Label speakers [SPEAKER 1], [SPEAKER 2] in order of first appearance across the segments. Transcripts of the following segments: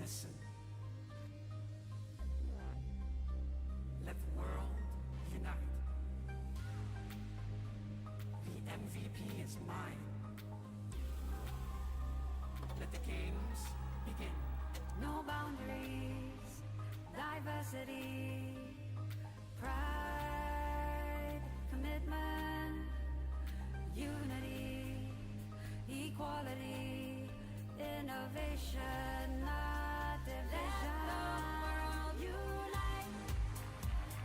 [SPEAKER 1] Listen. Let the world unite. The MVP is mine. Let the games begin.
[SPEAKER 2] No boundaries, diversity, pride, commitment, unity, equality, innovation, not division. Let the world unite.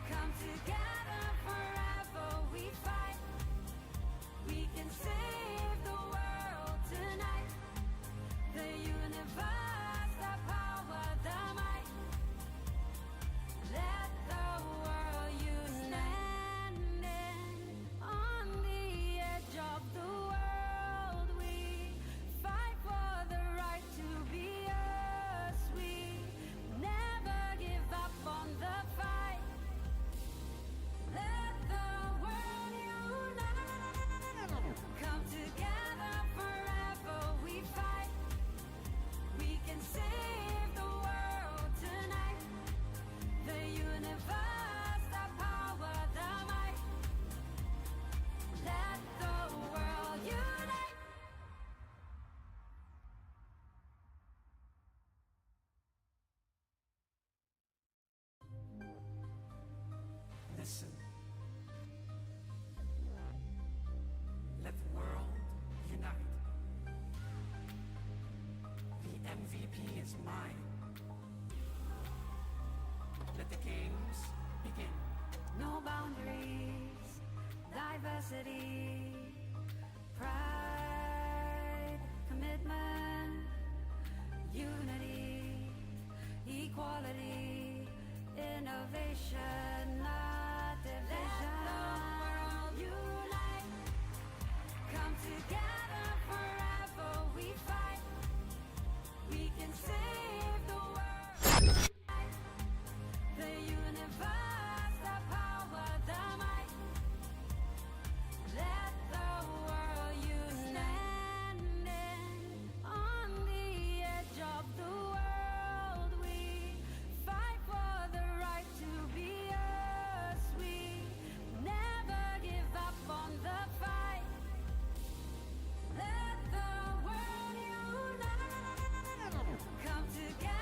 [SPEAKER 2] Come together forever we fight. We can save the world tonight. The universe, the power, the might. Let the world unite. On the edge of the world we fight for the right to be heard. generosity, pride, commitment, unity, equality, innovation, not division. Let the world unite. Come together forever we fight. We can save the world. The universe, the power, the might. Let the world unite. On the edge of the world, we fight for the right to be us. We never give up on the fight. Let the world unite. Come together.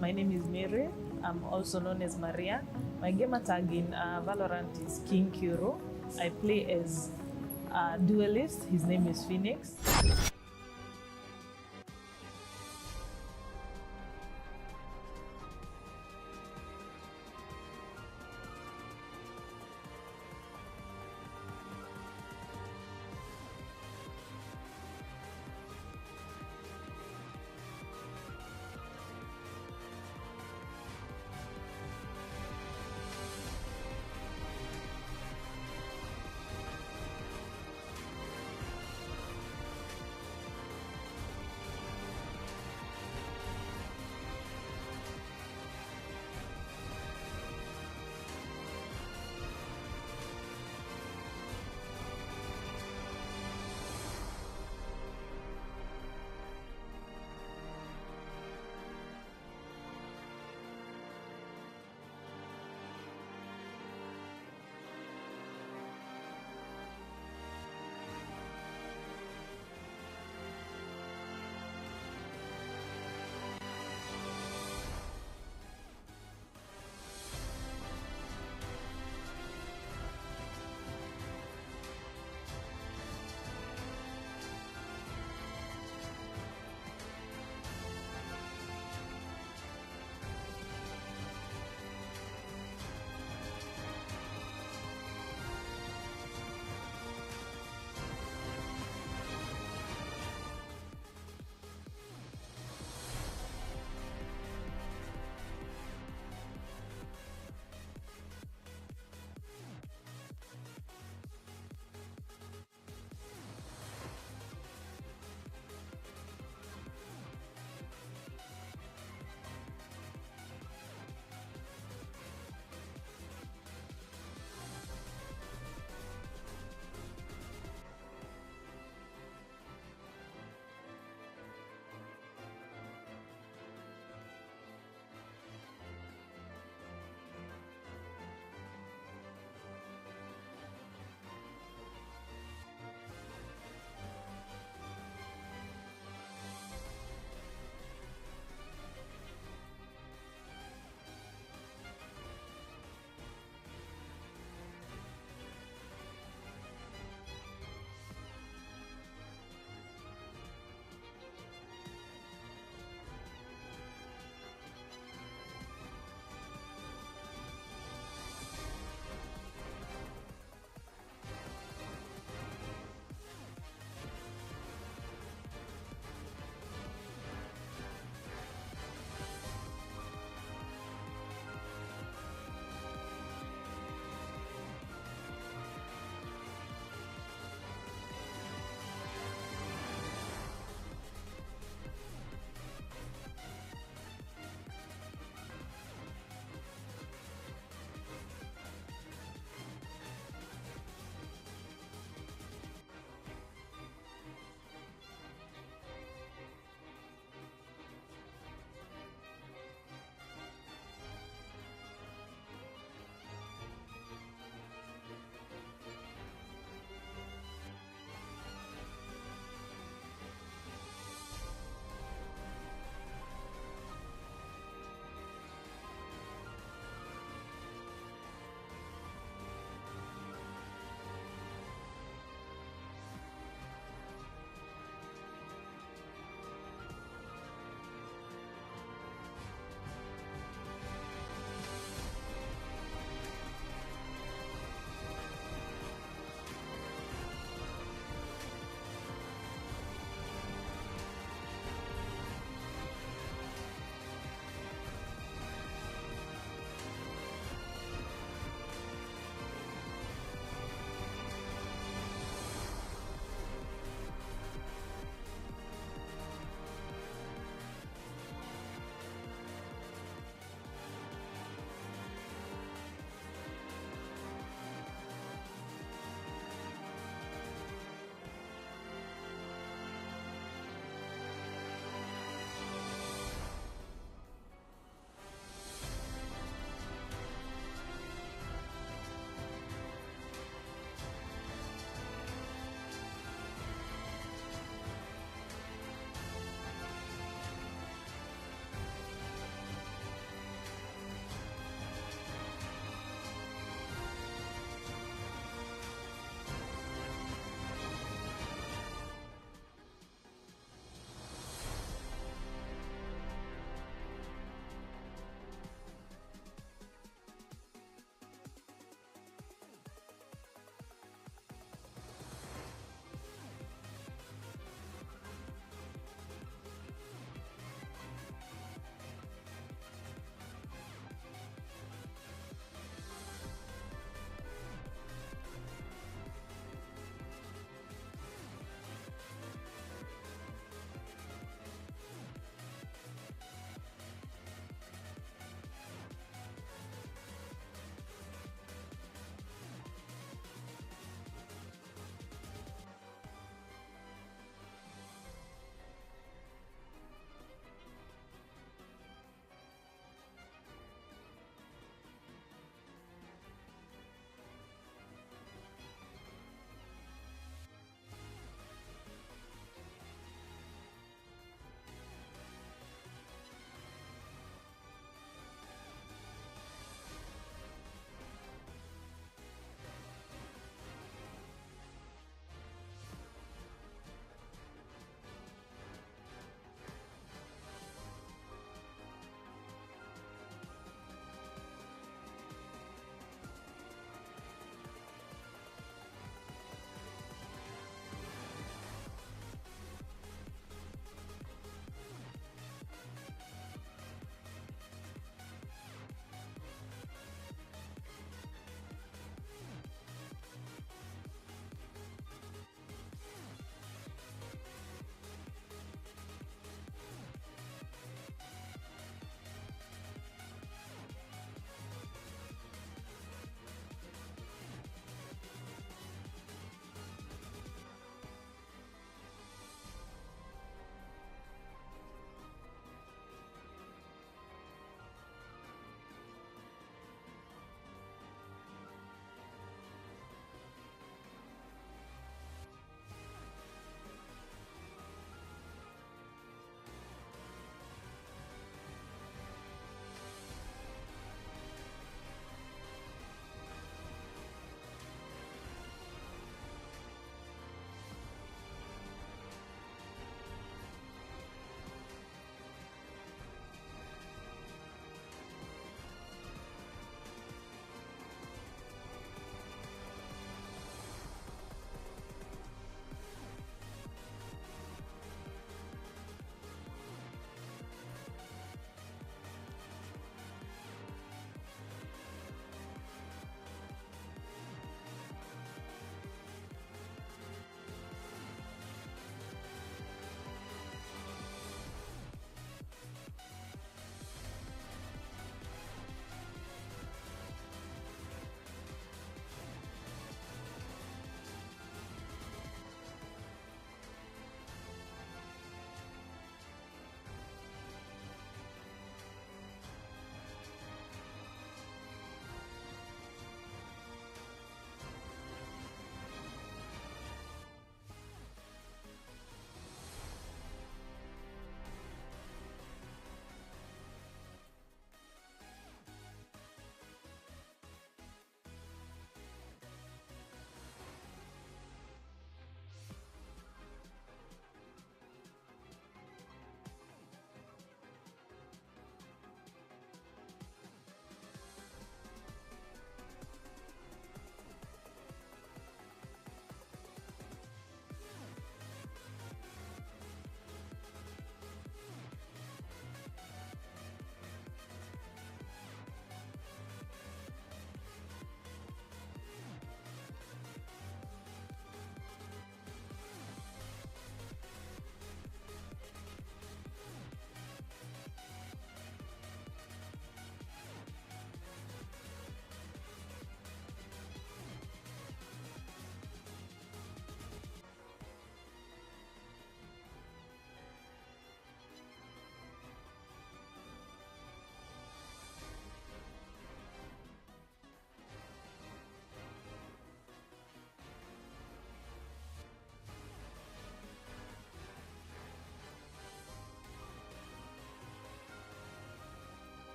[SPEAKER 3] My name is Mary. I'm also known as Maria. My gamer tag in Valorant is King Kuro. I play as a duelist. His name is Phoenix.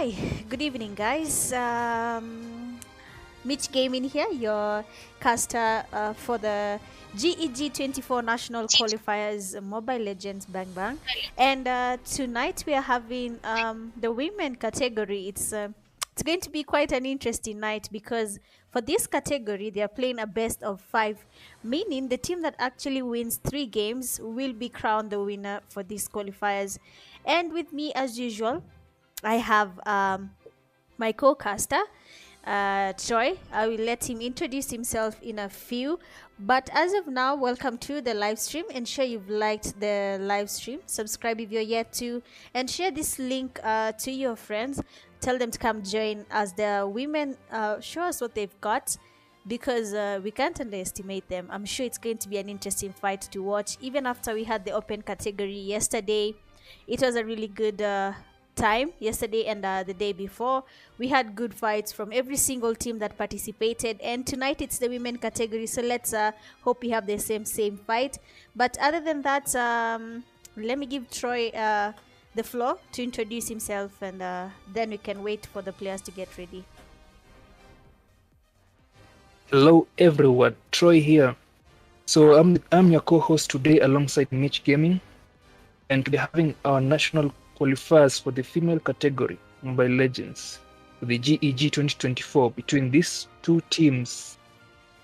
[SPEAKER 4] Hi, good evening, guys. Michgaming here, your caster for the GEG24 National Qualifiers Mobile Legends Bang Bang. And tonight we are having the women category. It's going to be quite an interesting night because for this category they are playing a best of 5, meaning the team that actually wins 3 games will be crowned the winner for these qualifiers. And with me, as usual, I have my co-caster, Troy. I will let him introduce himself in a few. But as of now, welcome to the live stream. Ensure you've liked the live stream. Subscribe if you're yet to. And share this link to your friends. Tell them to come join as the women show us what they've got. Because we can't underestimate them. I'm sure it's going to be an interesting fight to watch. Even after we had the open category yesterday, it was a really good time yesterday and the day before. We had good fights from every single team that participated, and tonight it's the women category, so let's hope we have the same fight. But other than that, let me give Troy the floor to introduce himself, and then we can wait for the players to get ready.
[SPEAKER 5] Hello everyone, Troy here. So I'm your co-host today alongside Michgaming, and we're having our national qualifiers for the female category Mobile Legends, the GEG 2024, between these two teams,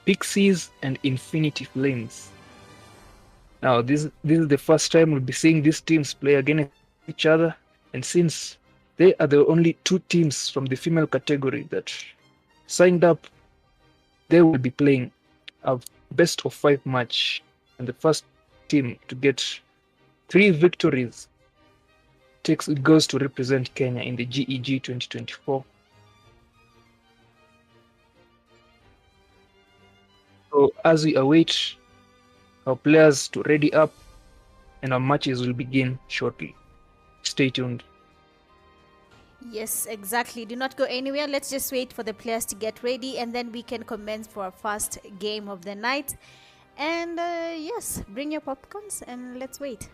[SPEAKER 5] PIXIES and Infinity Flames. Now this is the first time we'll be seeing these teams play against each other, and since they are the only 2 teams from the female category that signed up, they will be playing a best of 5 match, and the first team to get 3 victories goes to represent Kenya in the GEG 2024. So as we await our players to ready up, and our matches will begin shortly. Stay tuned.
[SPEAKER 4] Yes, exactly. Do not go anywhere. Let's just wait for the players to get ready, and then we can commence for our first game of the night. And yes, bring your popcorns and let's wait.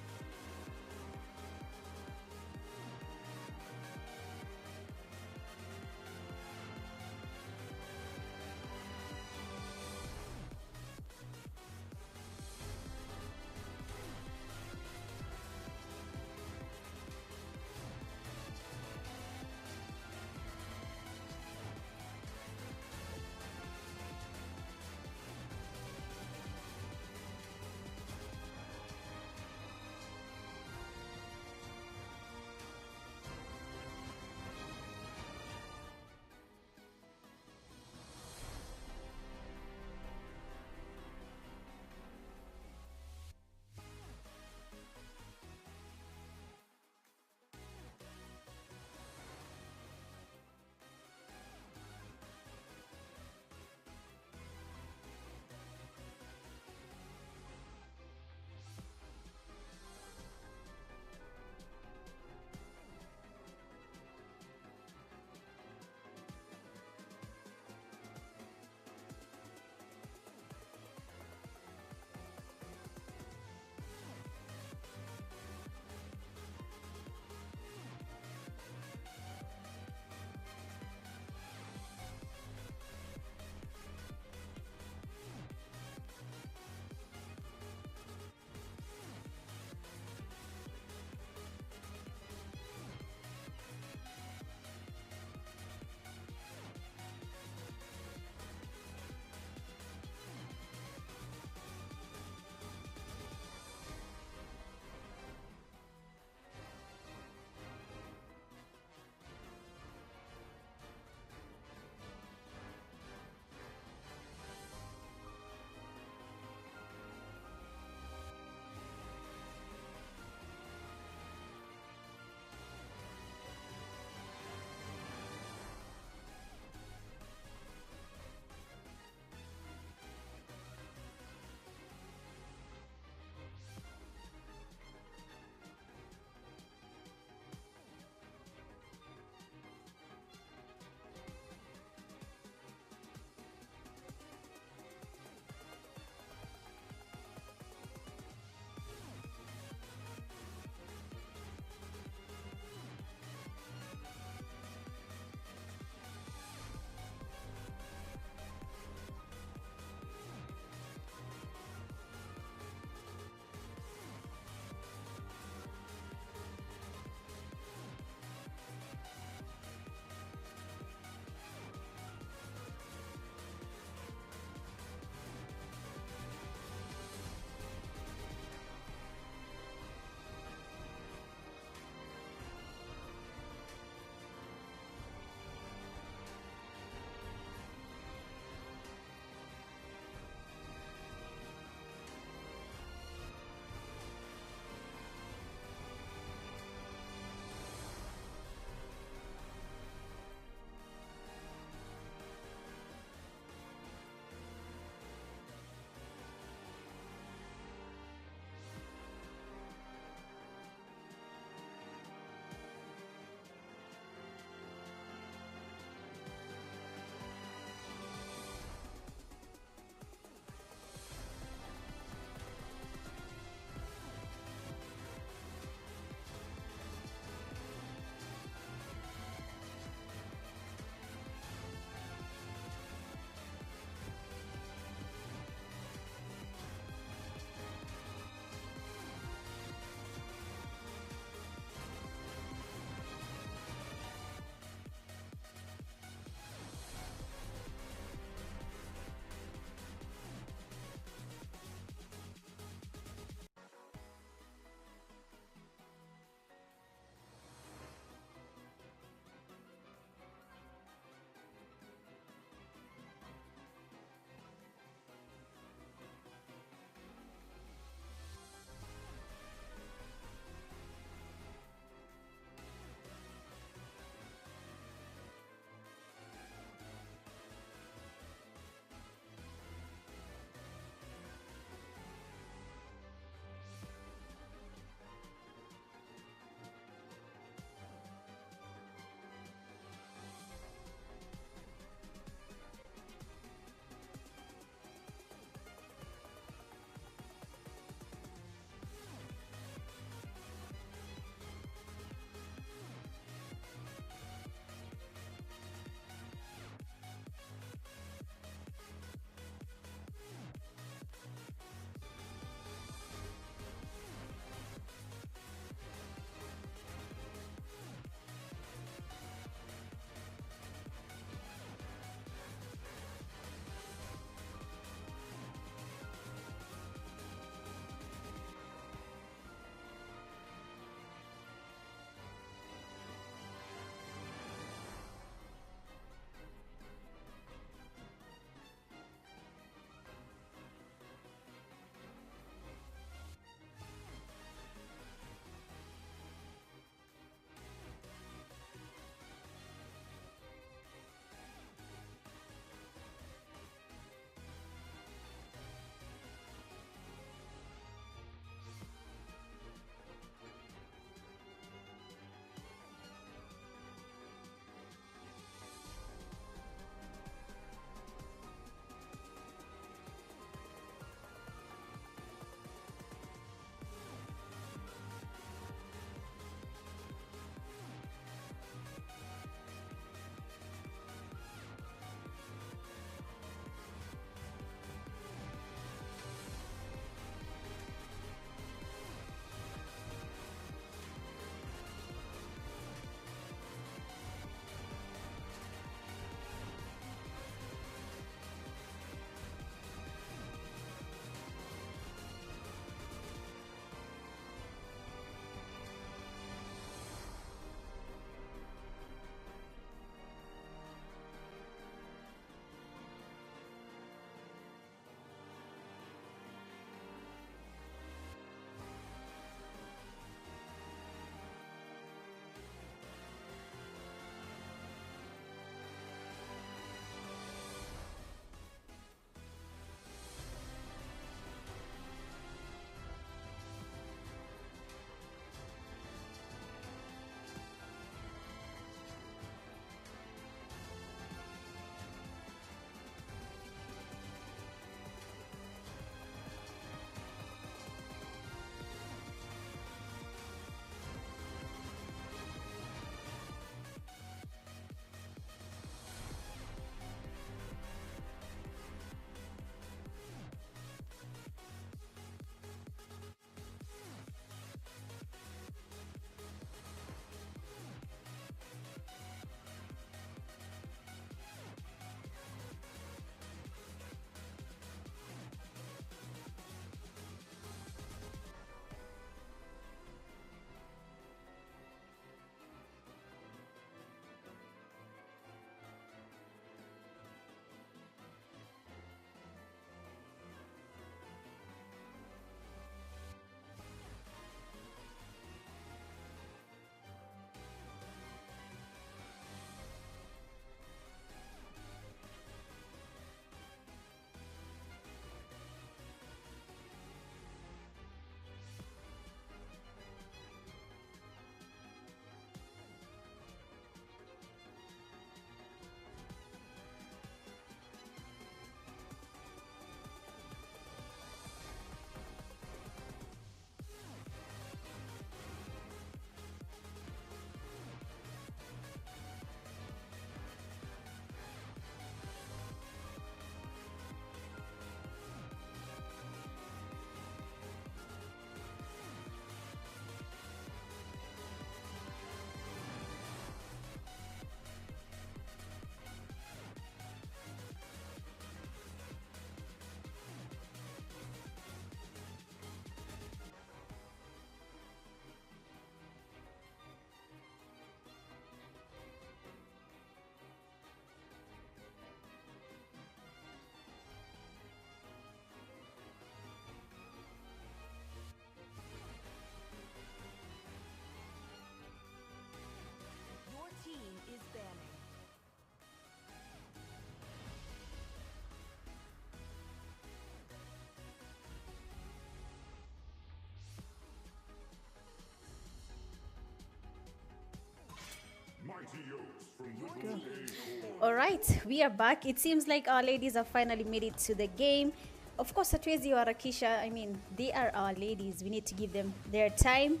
[SPEAKER 4] All right, we are back. It seems like our ladies have finally made it to the game. Of course, Atwezi or Rakisha, I mean, they are our ladies. We need to give them their time,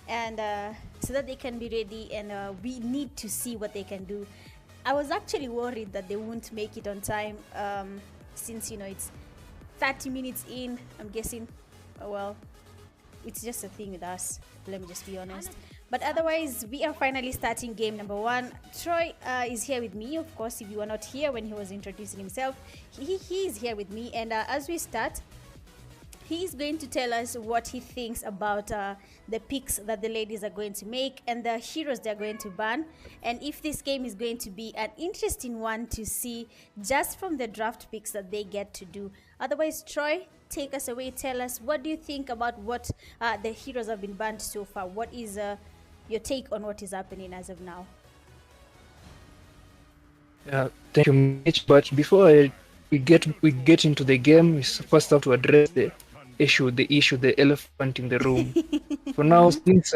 [SPEAKER 4] and so that they can be ready, and we need to see what they can do. I was actually worried that they won't make it on time, since it's 30 minutes in. I'm guessing, well, it's just a thing with us. Let me just be honest. But otherwise, we are finally starting game number 1. Troy is here with me. Of course, if you were not here when he was introducing himself, he is here with me. And as we start, he is going to tell us what he thinks about the picks that the ladies are going to make and the heroes they're going to ban, and if this game is going to be an interesting one to see just from the draft picks that they get to do. Otherwise, Troy, take us away. Tell us, what do you think about what the heroes have been banned so far? What is your take on what is happening as of now?
[SPEAKER 5] Yeah, thank you, Mitch. But before we get into the game, we first have to address the issue, the elephant in the room. For now, since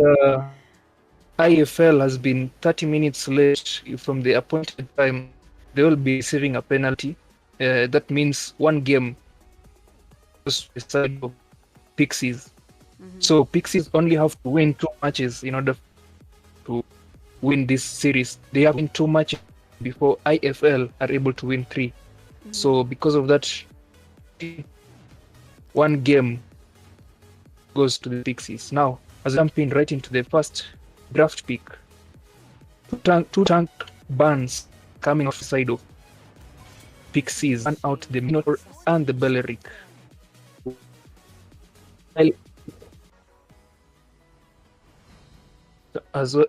[SPEAKER 5] IFL has been 30 minutes late from the appointed time, they will be receiving a penalty. That means one game goes to the side of PIXIES. So PIXIES only have to win 2 matches in order to win this series. They have win 2 matches before IFL are able to win 3. So because of that, one game goes to the PIXIES. Now, as I'm jumping right into the first draft pick, two tank bans coming off the side of PIXIES, and out the Minotaur and the Belleric.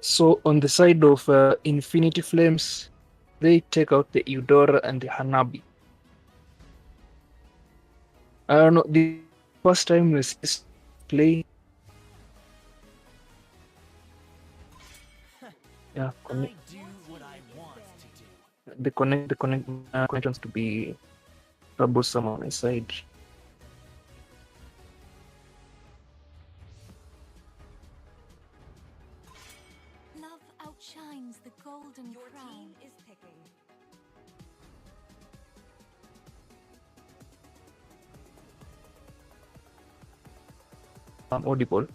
[SPEAKER 5] So on the side of Infinity Flames, they take out the Eudora and the Hanabi. I don't know, the first time we see this play. Yeah,
[SPEAKER 1] I do what I want to do.
[SPEAKER 5] the connections to be troublesome on my side.
[SPEAKER 2] Love outshines the golden crown.
[SPEAKER 6] is picking.
[SPEAKER 5] I'm audible.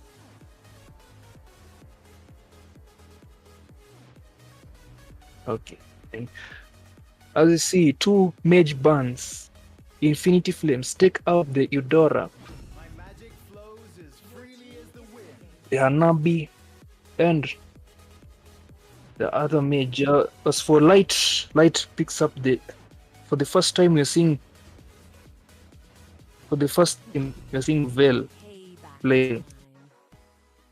[SPEAKER 5] Okay. As you see, 2 mage bans. Infinity Flames take out the Eudora,
[SPEAKER 1] My magic flows as freely as the wind.
[SPEAKER 5] the Hanabi, and the other mage. As for Light picks up for the first time we're seeing Veil playing.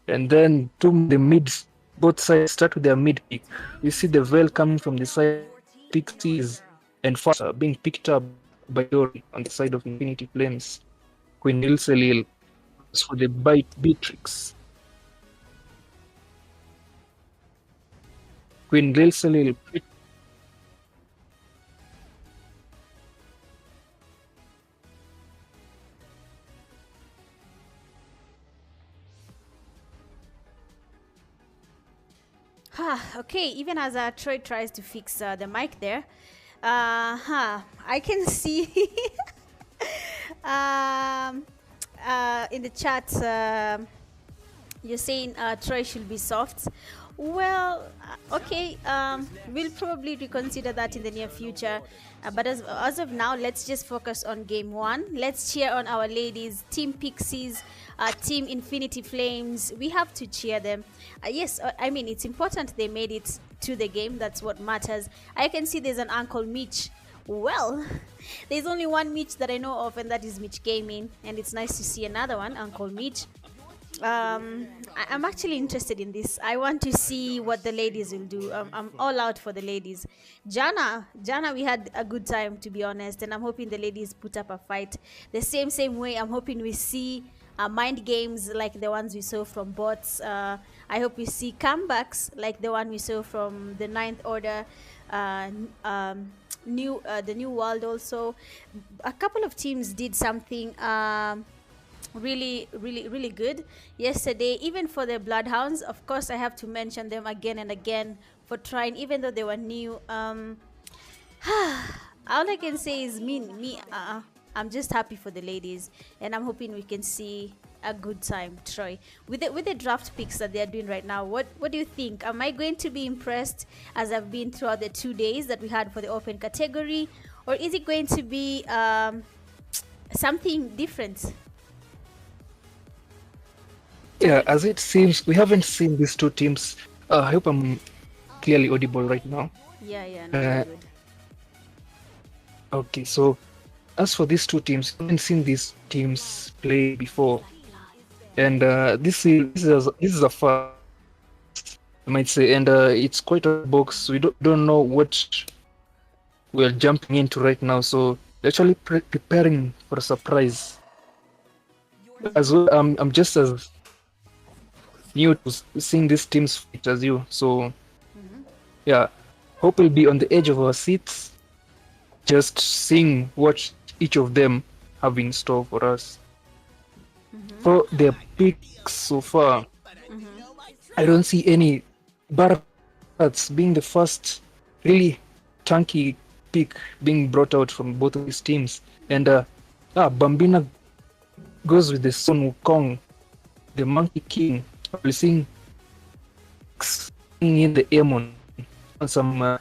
[SPEAKER 5] And then the mids, both sides start with their mid pick. You see the Veil coming from the side, PIXIES, and fast being picked up by Dory on the side of Infinity Flames. Queen Ilselil for the bite Beatrix. Queen Ilselil.
[SPEAKER 4] Okay, even as Troy tries to fix the mic there, I can see in the chat you're saying Troy should be soft. Well, okay, we'll probably reconsider that in the near future. But as of now, let's just focus on game 1. Let's cheer on our ladies, Team PIXIES, Team Infinity Flames. We have to cheer them. Yes, I mean, it's important they made it to the game. That's what matters. I can see there's an Uncle Mitch. Well, there's only one Mitch that I know of, and that is Michgaming. And it's nice to see another one, Uncle Mitch. I'm actually interested in this. I want to see what the ladies will do. I'm all out for the ladies. Jana, we had a good time, to be honest, and I'm hoping the ladies put up a fight the same way. I'm hoping we see mind games like the ones we saw from bots. I hope we see comebacks like the one we saw from the Ninth Order, the New World. Also, a couple of teams did something really good yesterday. Even for the Bloodhounds, of course, I have to mention them again and again. for trying, even though they were new. All I can say is I'm just happy for the ladies, and I'm hoping we can see a good time. Troy, with the draft picks that they are doing right now, what do you think? Am I going to be impressed as I've been throughout the 2 days that we had for the open category, or is it going to be something different?
[SPEAKER 5] Yeah, as it seems, we haven't seen these two teams. I hope I'm clearly audible right now.
[SPEAKER 4] Yeah, no, you're good.
[SPEAKER 5] Okay, so as for these two teams, we haven't seen these teams play before, and this is a first, I might say, and it's quite a box. We don't know what we're jumping into right now, so we're actually preparing for a surprise. As well, I'm just as new to seeing these teams fight as you, so yeah, hope we'll be on the edge of our seats, just seeing what each of them have in store for us. For their picks so far, I don't see any Barats being the first really chunky pick being brought out from both of these teams. And Bambina goes with the Sun Wukong, the Monkey King. We're seeing in the Aemon on some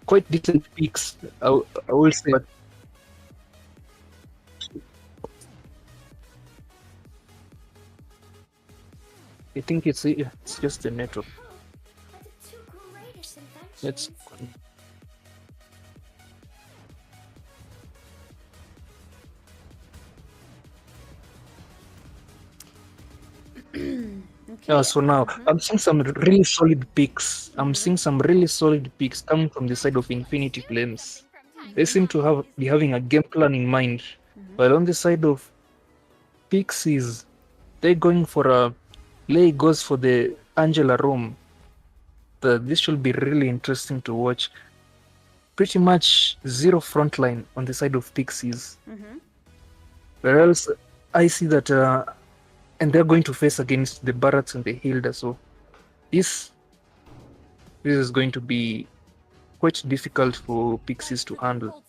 [SPEAKER 5] quite decent picks, I will say. But I think it's just the network. Let's
[SPEAKER 4] Okay.
[SPEAKER 5] so now I'm seeing some really solid picks. I'm seeing some really solid picks coming from the side of Infinity Flames. They seem to be having a game plan in mind. But on the side of PIXIES, they're going for a Lei goes for the Angela Rome. This should be really interesting to watch. Pretty much zero frontline on the side of PIXIES. Where else I see that and they're going to face against the Barats and the Hilda, so this is going to be quite difficult for PIXIES to handle.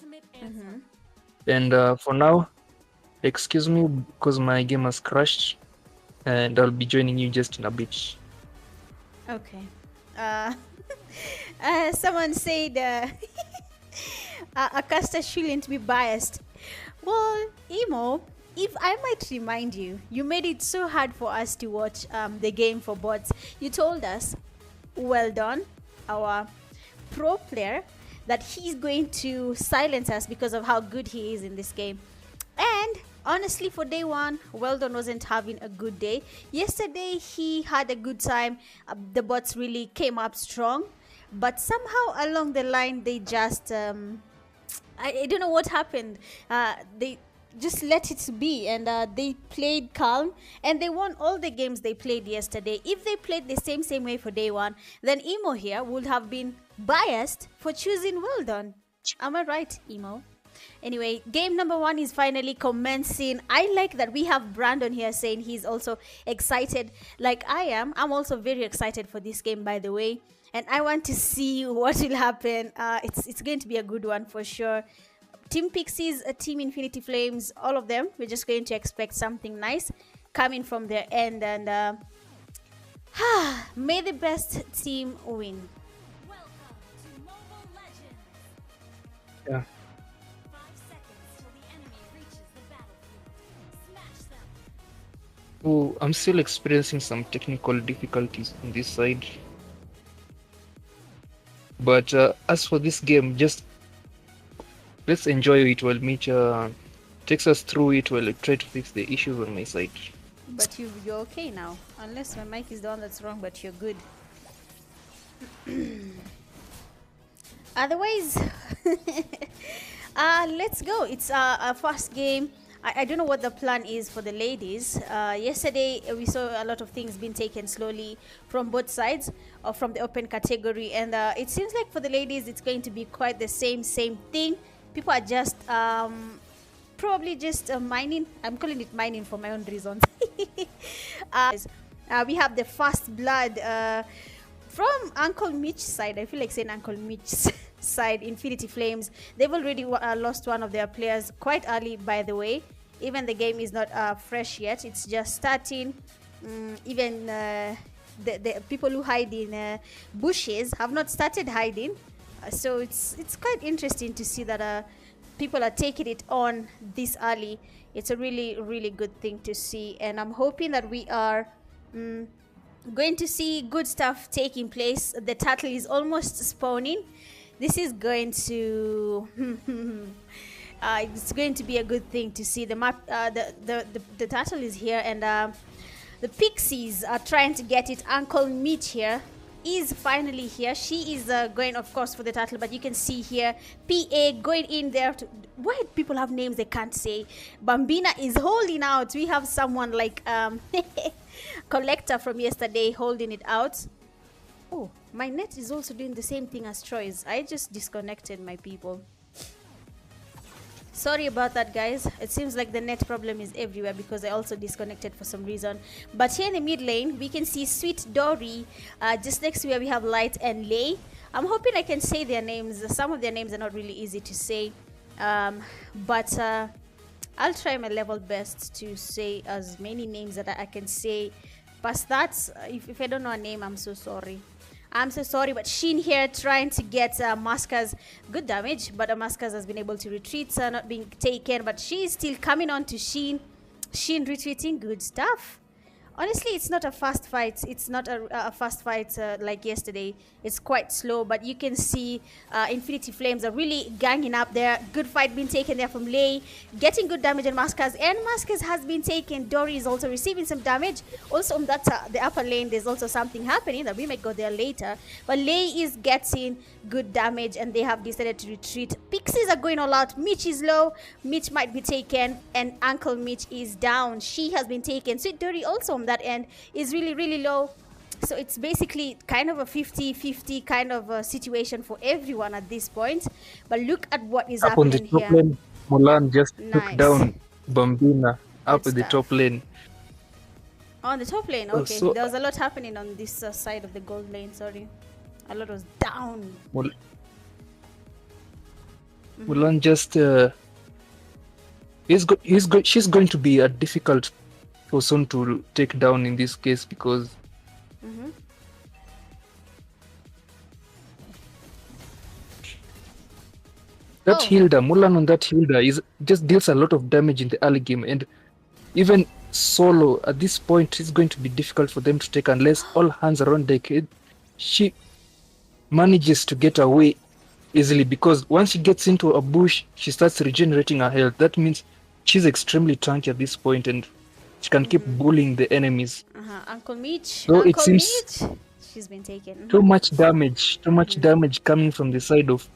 [SPEAKER 5] And for now, excuse me because my game has crashed, and I'll be joining you just in a bit.
[SPEAKER 4] Okay. Someone said Acosta shouldn't be biased. Well, Emo, if I might remind you, you made it so hard for us to watch the game for bots. You told us, well done, our pro player, that he's going to silence us because of how good he is in this game. And honestly, for day one, Weldon wasn't having a good day. Yesterday, he had a good time. The bots really came up strong. But somehow along the line, they just... I don't know what happened. They just let it be, and they played calm, and they won all the games they played yesterday. If they played the same way for day one, then Emo here would have been biased for choosing Weldon. Am I right, Emo? Anyway, game number one is finally commencing. I like that we have Brandon here saying he's also excited like I am. I'm also very excited for this game, by the way, and I want to see what will happen. It's going to be a good one for sure. Team Pixies, Team Infinity Flames, all of them, we're just going to expect something nice coming from their end, and may the best team win.
[SPEAKER 5] Yeah. Oh, I'm still experiencing some technical difficulties on this side. But as for this game, just let's enjoy it while Mitch takes us through it while I try to fix the issues on my side.
[SPEAKER 4] But you're okay now, unless my mic is the one that's wrong, but you're good. Otherwise, let's go. It's our first game. I don't know what the plan is for the ladies. Yesterday, we saw a lot of things being taken slowly from both sides or from the open category. And it seems like for the ladies, it's going to be quite the same thing. People are just probably just mining. I'm calling it mining for my own reasons. We have the First Blood From Uncle Mitch's side, I feel like saying Uncle Mitch's side, Infinity Flames, they've already lost one of their players quite early, by the way. Even the game is not fresh yet. It's just starting. Even the people who hide in bushes have not started hiding. So it's quite interesting to see that people are taking it on this early. It's a really, really good thing to see. And I'm hoping that we are going to see good stuff taking place. The turtle is almost spawning. This is going to it's going to be a good thing to see. The map, the turtle is here, and the pixies are trying to get it. Uncle Mitch here is finally here. She is going, of course, for the turtle, but you can see here PA going in there to, why do people have names they can't say? Bambina is holding out. We have someone like Collector from yesterday holding it out. Oh, my net is also doing the same thing as Troy's. I just disconnected, my people. Sorry about that, guys. It seems like the net problem is everywhere because I also disconnected for some reason. But here in the mid lane, we can see Sweet Dory. Just next to where we have Light and Lay. I'm hoping I can say their names. Some of their names are not really easy to say. But I'll try my level best to say as many names that I can say. Past that, if I don't know a name, I'm so sorry. I'm so sorry, but Sheen here trying to get Masca's good damage, but Masca's has been able to retreat, not being taken, but she's still coming on to Sheen. Sheen retreating, good stuff. Honestly, it's not a fast fight. It's not a fast fight like yesterday. It's quite slow, but you can see Infinity Flames are really ganging up there. Good fight being taken there from Lay, getting good damage on Mascas, and Mascas has been taken. Dory is also receiving some damage. Also on that the upper lane, there's also something happening that we might go there later. But Lay is getting good damage, and they have decided to retreat. Pixies are going all out. Mitch is low. Mitch might be taken, and Uncle Mitch is down. She has been taken. Sweet Dory also on that end is really, really low. So it's basically kind of a 50-50 kind of situation for everyone at this point. But look at what is
[SPEAKER 5] up
[SPEAKER 4] happening
[SPEAKER 5] on the top
[SPEAKER 4] here.
[SPEAKER 5] lane, Mulan just
[SPEAKER 4] Nice.
[SPEAKER 5] took down Bambina up
[SPEAKER 4] Good
[SPEAKER 5] at the
[SPEAKER 4] stuff.
[SPEAKER 5] top lane.
[SPEAKER 4] On the top lane,
[SPEAKER 5] Oh,
[SPEAKER 4] okay.
[SPEAKER 5] so-
[SPEAKER 4] There was a lot happening on this side of the gold lane, sorry. A lot was down.
[SPEAKER 5] Mulan just she's going to be a difficult person to take down in this case because that
[SPEAKER 4] Oh.
[SPEAKER 5] Hilda, Mulan on that Hilda is just deals a lot of damage in the early game, and even solo at this point it's going to be difficult for them to take unless all hands are on deck. She manages to get away easily because once she gets into a bush, she starts regenerating her health. That means she's extremely tanky at this point, and she can keep bullying the enemies.
[SPEAKER 4] Uncle Mitch.
[SPEAKER 5] So it
[SPEAKER 4] Uncle
[SPEAKER 5] seems-
[SPEAKER 4] Mitch. She's been taken.
[SPEAKER 5] Too much damage coming from the side of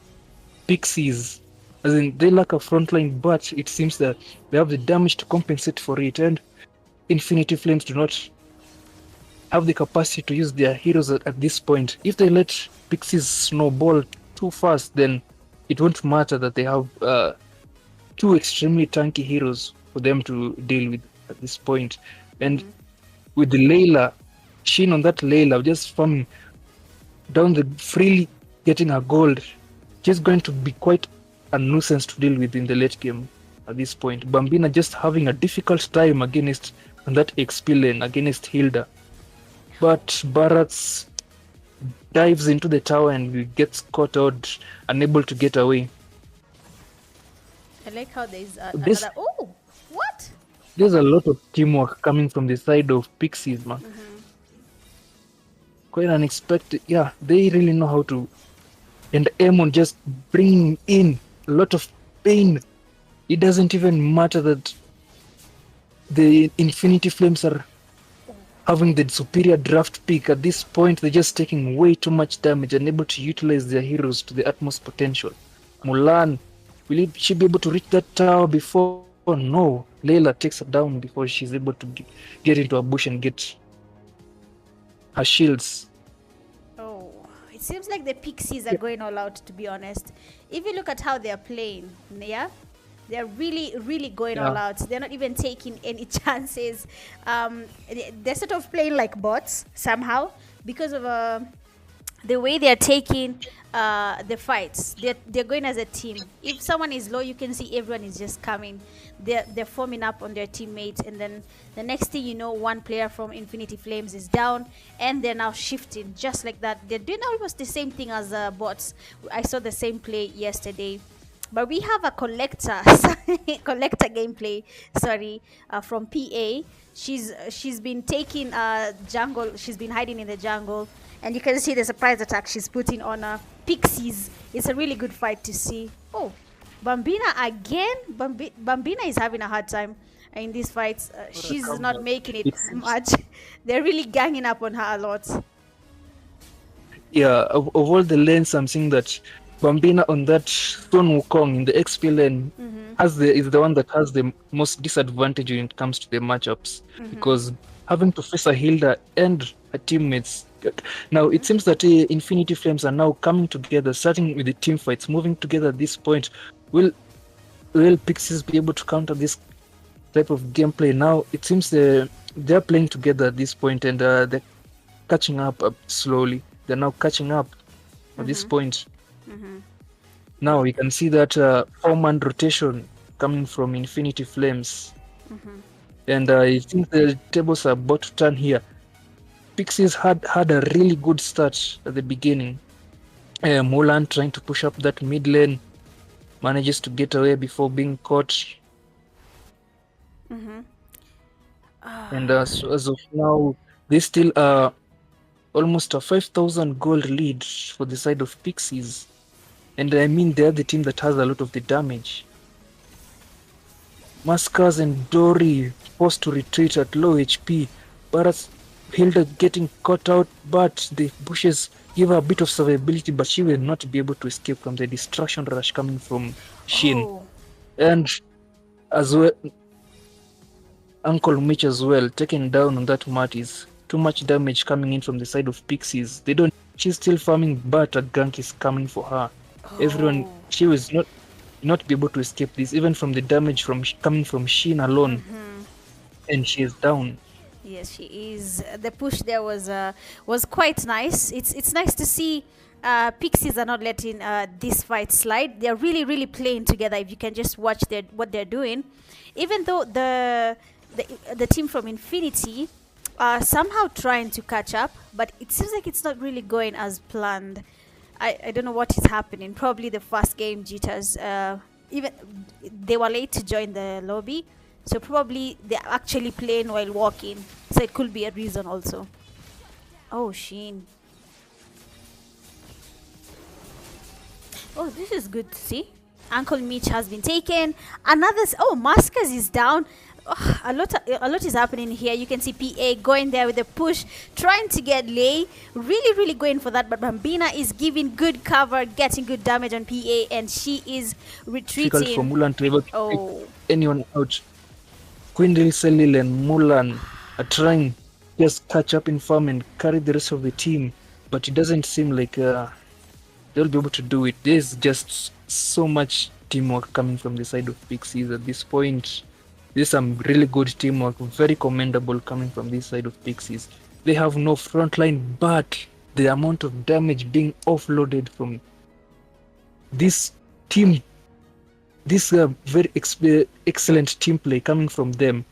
[SPEAKER 5] Pixies. As in, they lack a frontline, but it seems that they have the damage to compensate for it, and Infinity Flames do not have the capacity to use their heroes at this point. If they let Pixies snowball too fast, then it won't matter that they have two extremely tanky heroes for them to deal with at this point. And with the Layla, Sheen on that Layla, just farming down the freely getting her gold, just going to be quite a nuisance to deal with in the late game at this point. Bambina just having a difficult time against on that XP lane against Hilda. But Barats dives into the tower and gets caught out, unable to get away.
[SPEAKER 4] I like how there's
[SPEAKER 5] This-
[SPEAKER 4] another. Oh, what?
[SPEAKER 5] There's a lot of teamwork coming from the side of Pixies, man. Quite unexpected. Yeah, they really know how to. And Amon just bringing in a lot of pain. It doesn't even matter that the Infinity Flames are having the superior draft pick. At this point, they're just taking way too much damage, unable to utilize their heroes to the utmost potential. Mulan, will she be able to reach that tower before? Oh no, Layla takes her down before she's able to get into a bush and get her shields.
[SPEAKER 4] Oh, it seems like the Pixies are going all out, to be honest. If you look at how they're playing, yeah, they're really, really going all out. They're not even taking any chances. They're sort of playing like bots somehow because of the way they're taking the fights, they're going as a team. If someone is low, you can see everyone is just coming. They're forming up on their teammates, and then the next thing you know, one player from Infinity Flames is down, and they're now shifting just like that. They're doing almost the same thing as bots. I saw the same play yesterday. But we have a collector collector gameplay, sorry, from PA. She's been taking jungle. She's been hiding in the jungle, and you can see the surprise attack she's putting on PIXIES. It's a really good fight to see. Oh, Bambina again. Bambina is having a hard time in these fights. She's not making it much. They're really ganging up on her a lot.
[SPEAKER 5] Yeah, of all the lanes, I'm seeing that Bambina on that Sun Wukong in the XP lane is the one that has the most disadvantage when it comes to the matchups, because having to face a Hilda and her teammates. Now it seems that Infinity Flames are now coming together, starting with the team fights, moving together at this point. Will PIXIES be able to counter this type of gameplay? Now it seems they're playing together at this point, and they're catching up slowly. They're now catching up at this point. Now you can see that 4-man rotation coming from Infinity Flames, and I think the tables are about to turn here. PIXIES had a really good start at the beginning. Mulan trying to push up that mid lane, manages to get away before being caught. And so as of now, they still are almost a 5,000 gold lead for the side of PIXIES. And I mean, they're the team that has a lot of the damage. Maskas and Dory forced to retreat at low HP. Baras Hilda getting caught out, but the bushes give her a bit of survivability, but she will not be able to escape from the destruction rush coming from Shin. And as well, Uncle Mitch as well, taken down on that Martis. Too much damage coming in from the side of PIXIES. She's still farming, but a gank is coming for her. Everyone, she was not be able to escape this, even from the damage coming from Shin alone. And she is down.
[SPEAKER 4] Yes, she is. The push there was quite nice. It's nice to see PIXIES are not letting this fight slide. They're really playing together. If you can just watch what they're doing, even though the team from Infinity are somehow trying to catch up, but it seems like it's not really going as planned. I don't know what is happening. Probably the first game jitters. Even they were late to join the lobby, so probably they're actually playing while walking. So it could be a reason also. Oh, Sheen. Oh, this is good to see. Uncle Mitch has been taken. Maskas is down. Oh, a lot is happening here. You can see PA going there with a push, trying to get Lei, really going for that, but Bambina is giving good cover, getting good damage on PA, and she is retreating.
[SPEAKER 5] Difficult for Mulan to be able to take anyone out. Quindle, Selil and Mulan are trying to just catch up in farm and carry the rest of the team, but it doesn't seem like they'll be able to do it. There's just so much teamwork coming from the side of PIXIES at this point. There's some really good teamwork, very commendable coming from this side of PIXIES. They have no front line, but the amount of damage being offloaded from this team, this very excellent team play coming from them.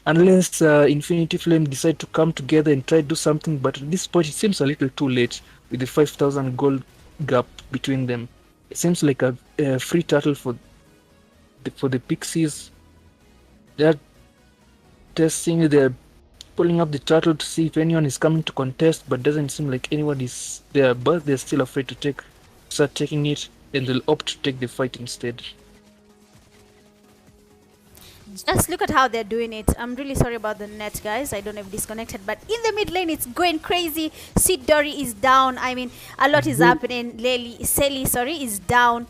[SPEAKER 5] Unless Infinity Flame decide to come together and try to do something, but at this point it seems a little too late with the 5,000 gold gap between them. It seems like a free turtle for the PIXIES. They're testing, they're pulling up the turtle to see if anyone is coming to contest, but doesn't seem like anyone is there, but they're still afraid to start taking it, and they'll opt to take the fight instead.
[SPEAKER 4] Just look at how they're doing it. I'm really sorry about the net, guys. I don't know if disconnected, but in the mid lane it's going crazy. Sid Dory is down. I mean, a lot is happening. Selly is down.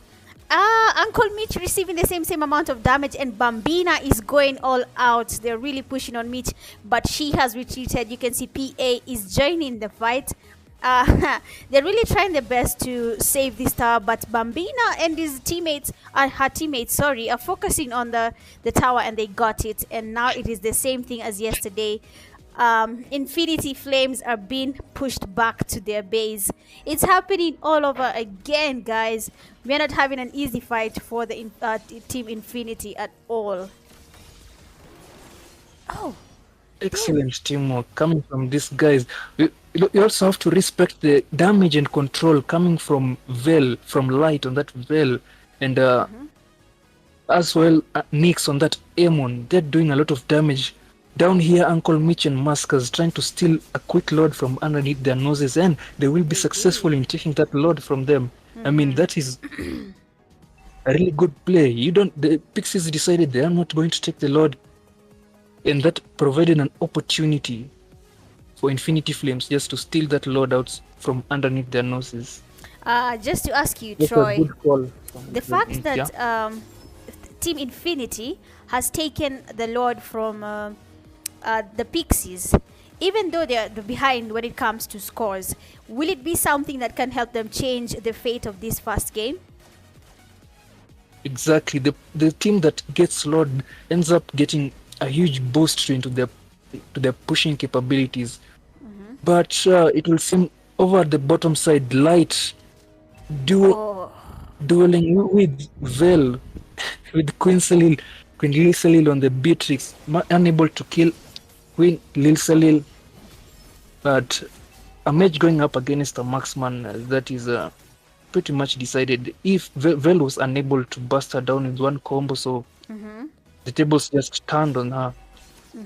[SPEAKER 4] Uncle Mitch receiving the same amount of damage, and Bambina is going all out. They're really pushing on Mitch, but she has retreated. You can see PA is joining the fight. They're really trying their best to save this tower, but Bambina and her teammates are focusing on the tower, and they got it. And now it is the same thing as yesterday. Infinity Flames are being pushed back to their base. It's happening all over again, guys. We're not having an easy fight for the Team Infinity at all. Oh,
[SPEAKER 5] Excellent teamwork coming from these guys. You also have to respect the damage and control coming from Vel, from Light on that Vel, and as well Nyx on that Amon. They're doing a lot of damage. Down here, Uncle Mitch and Maskers trying to steal a quick load from underneath their noses, and they will be successful in taking that load from them. I mean, that is a really good play. The Pixies decided they are not going to take the load, and that provided an opportunity for Infinity Flames just to steal that load out from underneath their noses.
[SPEAKER 4] just to ask you,
[SPEAKER 5] That's a
[SPEAKER 4] Troy,
[SPEAKER 5] good call
[SPEAKER 4] the fact that Team Infinity has taken the load from the Pixies, even though they're behind when it comes to scores, will it be something that can help them change the fate of this first game?
[SPEAKER 5] Exactly. The team that gets load ends up getting a huge boost into their pushing capabilities. But it will seem over at the bottom side, Light dueling with Vel, with Queen Lil Salil on the Beatrix, unable to kill Queen Lil Salil. But a match going up against a marksman, that is pretty much decided. If Vel was unable to bust her down with one combo, so the tables just turned on her.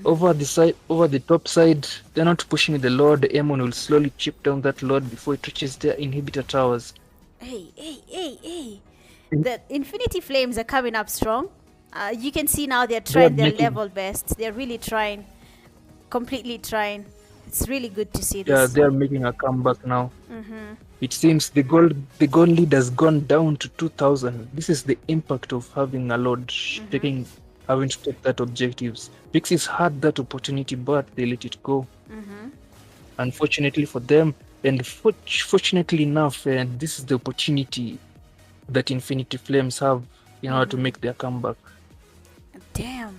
[SPEAKER 5] Over the top side, they're not pushing the load. The Amon will slowly chip down that load before it reaches their inhibitor towers.
[SPEAKER 4] Hey. The Infinity Flames are coming up strong. You can see now they're trying their level best. They're really trying. Completely trying. It's really good to see this.
[SPEAKER 5] Yeah, they're making a comeback now. It seems the goal lead has gone down to 2,000. This is the impact of having a load, having to take that objectives. Pixies had that opportunity, but they let it go. Unfortunately for them, and fortunately enough, and this is the opportunity that Infinity Flames have in order to make their comeback.
[SPEAKER 4] Damn.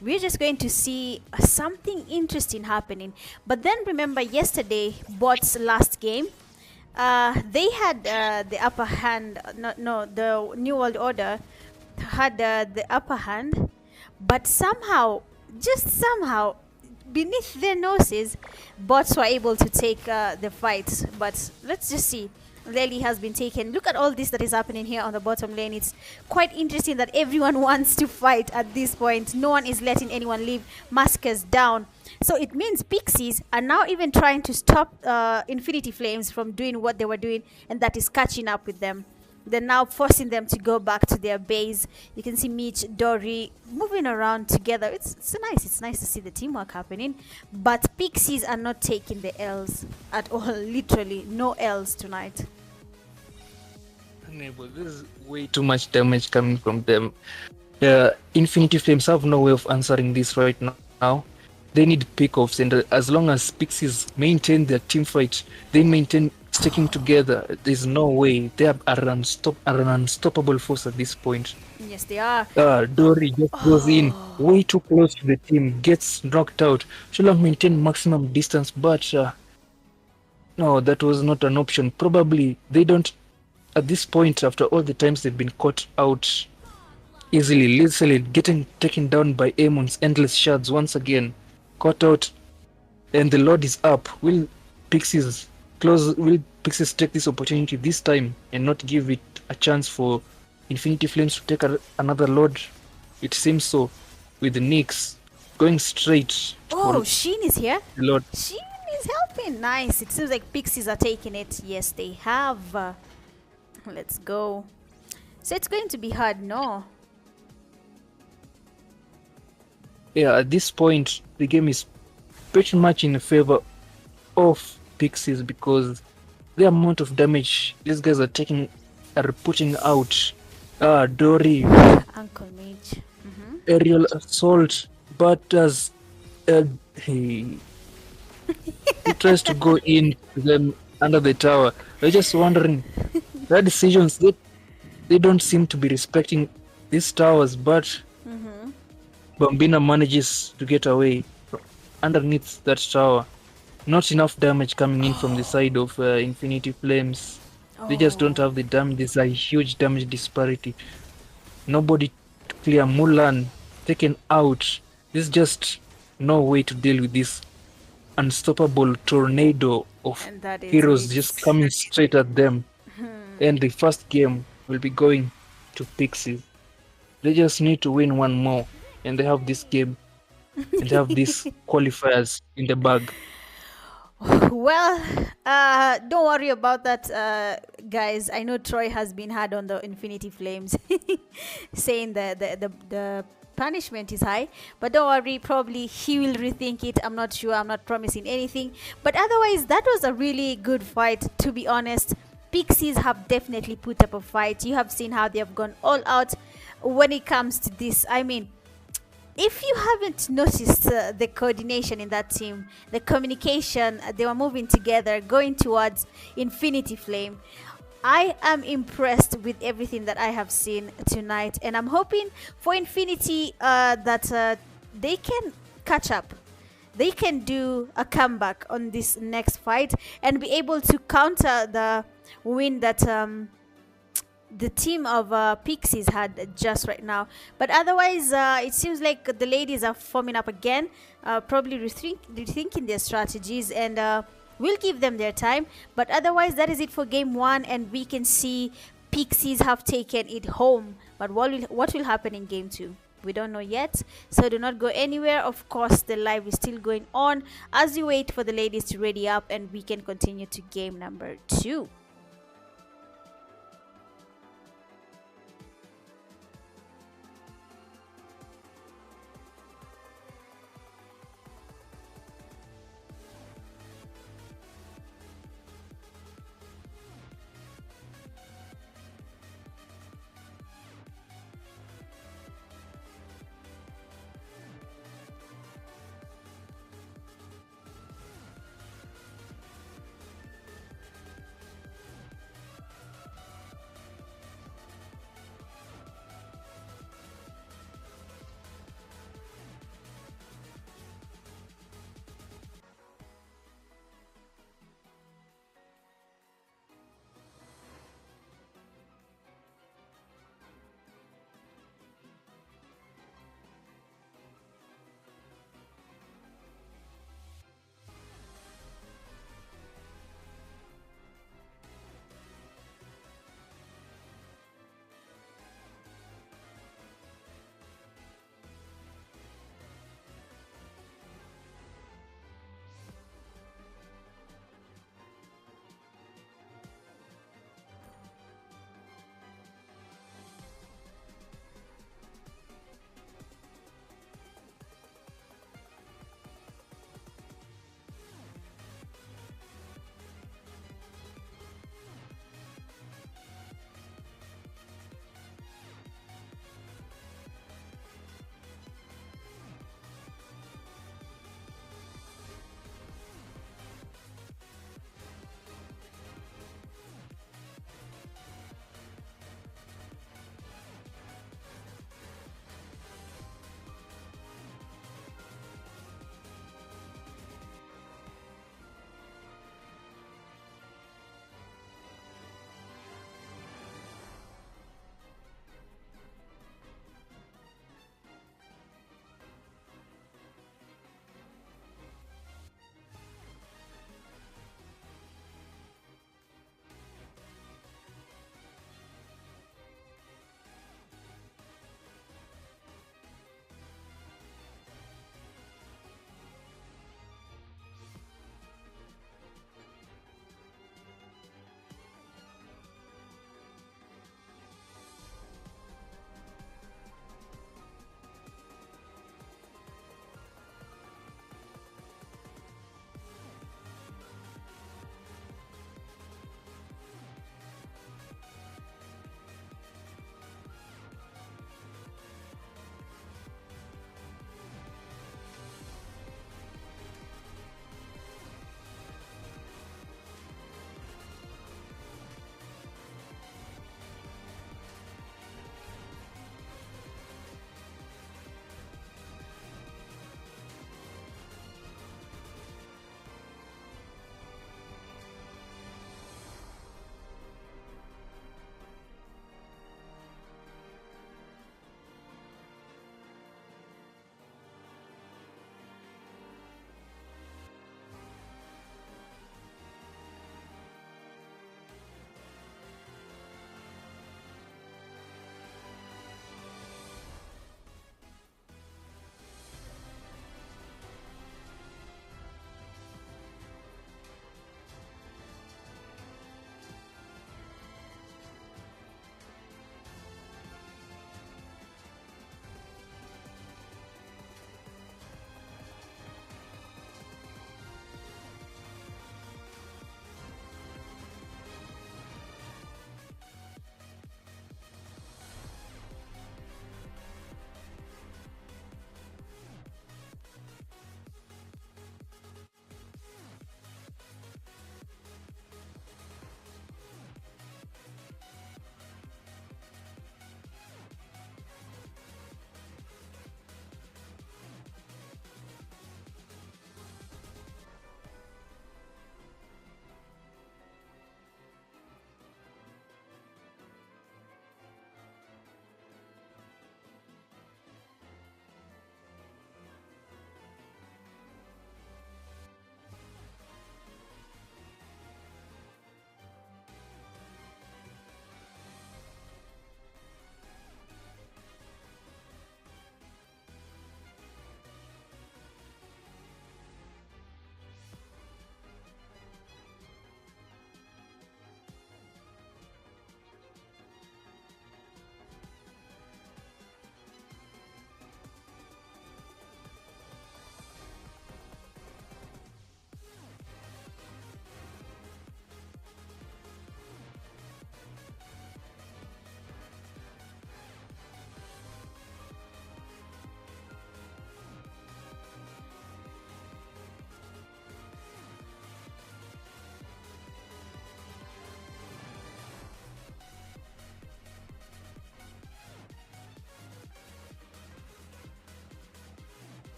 [SPEAKER 4] We're just going to see something interesting happening. But then remember yesterday, Bot's last game, they had the upper hand. The New World Order had the upper hand, but somehow, beneath their noses, Bots were able to take the fight. But let's just see. Lely has been taken. Look at all this that is happening here on the bottom lane. It's quite interesting that everyone wants to fight at this point. No one is letting anyone leave Maskers down. So it means Pixies are now even trying to stop Infinity Flames from doing what they were doing, and that is catching up with them. They're now forcing them to go back to their base. You can see Mitch, Dory moving around together. It's nice. It's nice to see the teamwork happening. But Pixies are not taking the L's at all. Literally, no L's tonight.
[SPEAKER 5] There's way too much damage coming from them. Infinity Flames have no way of answering this right now. They need pickoffs, and as long as Pixies maintain their team fight, they maintain sticking together, there's no way. They are an unstoppable force at this point.
[SPEAKER 4] Yes, they are.
[SPEAKER 5] Dory just goes in way too close to the team, gets knocked out. Should have maintained maximum distance, but no, that was not an option. Probably they don't, at this point, after all the times they've been caught out easily, literally getting taken down by Amon's endless shards once again, caught out, and the load is up. Will Pixies take this opportunity this time and not give it a chance for Infinity Flames to take another load? It seems so, with the Nyx going straight.
[SPEAKER 4] Sheen is here.
[SPEAKER 5] The load.
[SPEAKER 4] Sheen is helping. Nice. It seems like Pixies are taking it. Yes, they have. Let's go. So it's going to be hard, no?
[SPEAKER 5] Yeah, at this point, the game is pretty much in favor of Pixies because the amount of damage these guys are putting out. Dory,
[SPEAKER 4] Uncle Mitch,
[SPEAKER 5] aerial assault, but as he tries to go in to them under the tower. We're just wondering, their decisions, they don't seem to be respecting these towers, but Bambina manages to get away underneath that tower. Not enough damage coming in from the side of Infinity Flames. They just don't have the damage. There's a huge damage disparity. Nobody to clear. Mulan taken out. There's just no way to deal with this unstoppable tornado of
[SPEAKER 4] And that is
[SPEAKER 5] heroes
[SPEAKER 4] it.
[SPEAKER 5] just coming straight at them. And the first game will be going to PIXIES. They just need to win one more, and they have this game, and they have these qualifiers in the bag.
[SPEAKER 4] Well, don't worry about that, guys. I know Troy has been hard on the Infinity Flames, saying the punishment is high, but don't worry, probably he will rethink it. I'm not sure, I'm not promising anything, but otherwise that was a really good fight, to be honest. PIXIES have definitely put up a fight. You have seen how they have gone all out when it comes to this. I mean, if you haven't noticed the coordination in that team, the communication, they were moving together, going towards Infinity Flame. I am impressed with everything that I have seen tonight, and I'm hoping for Infinity that they can catch up. They can do a comeback on this next fight and be able to counter the win that the team of PIXIES had just right now. But otherwise, it seems like the ladies are forming up again, probably rethinking their strategies, and we'll give them their time. But otherwise, that is it for game 1, and we can see PIXIES have taken it home. But what will happen in game 2? We don't know yet, so do not go anywhere. Of course, the live is still going on as we wait for the ladies to ready up, and we can continue to game number 2.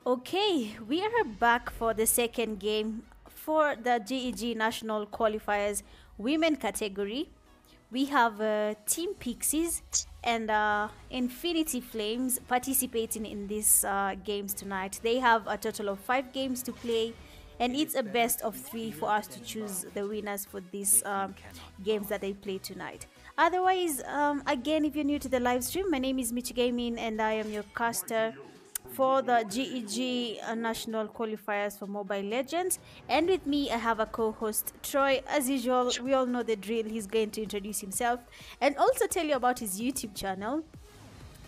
[SPEAKER 4] Okay, we are back for the second game for the GEG National Qualifiers Women category. We have Team Pixies and Infinity Flames participating in these games tonight. They have a total of 5 games to play, and it's a best of 3 for us to choose the winners for these games that they play tonight. Otherwise, again, if you're new to the live stream, my name is Michgaming and I am your caster for the GEG National Qualifiers for Mobile Legends. And with me, I have a co-host, Troy. As usual, we all know the drill. He's going to introduce himself and also tell you about his YouTube channel.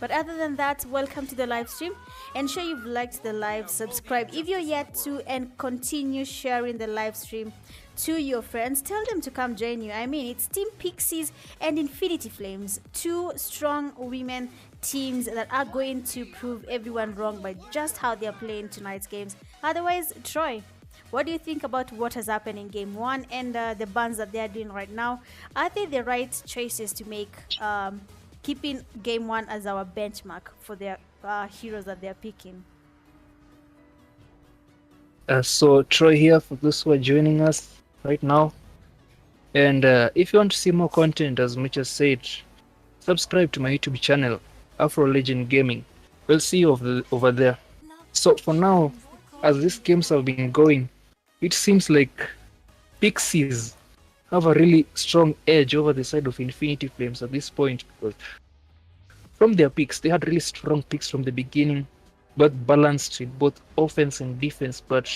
[SPEAKER 4] But other than that, welcome to the live stream. Ensure you've liked the live, subscribe if you're yet to, and continue sharing the live stream to your friends. Tell them to come join you. I mean, it's Team Pixies and Infinity Flames, 2 strong women teams that are going to prove everyone wrong by just how they're playing tonight's games. Otherwise, Troy, what do you think about what has happened in game 1 and the bans that they're doing right now? Are they the right choices to make, keeping game 1 as our benchmark for their heroes that they're picking?
[SPEAKER 5] So Troy here for those who are joining us right now. And if you want to see more content, as Mitch has said, subscribe to my YouTube channel, Afro Legend Gaming. We'll see you over there. So for now, as these games have been going, it seems like Pixies have a really strong edge over the side of Infinity Flames at this point, because from their picks, they had really strong picks from the beginning, but balanced in both offense and defense. But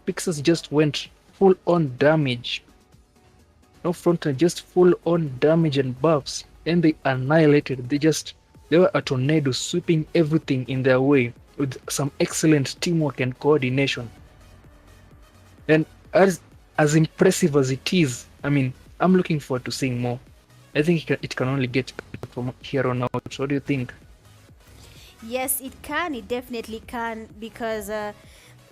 [SPEAKER 5] Pixies just went full on damage. No front end, just full on damage and buffs, and they annihilated. They were a tornado, sweeping everything in their way with some excellent teamwork and coordination. And as impressive as it is, I mean, I'm looking forward to seeing more. I think it can only get better from here on out. What do you think?
[SPEAKER 4] Yes, it can. It definitely can, because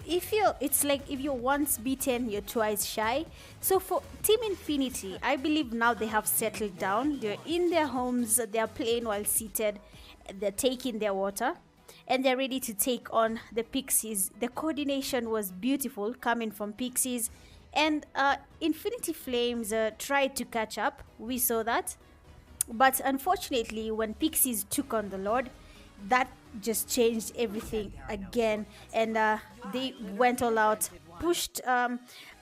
[SPEAKER 4] it's like if you're once beaten, you're twice shy. So for Team Infinity, I believe now they have settled down. They're in their homes, they're playing while seated, they're taking their water, and they're ready to take on the Pixies. The coordination was beautiful coming from Pixies, and Infinity Flames tried to catch up. We saw that, but unfortunately, when Pixies took on the Lord, that just changed everything again, and they went all out, pushed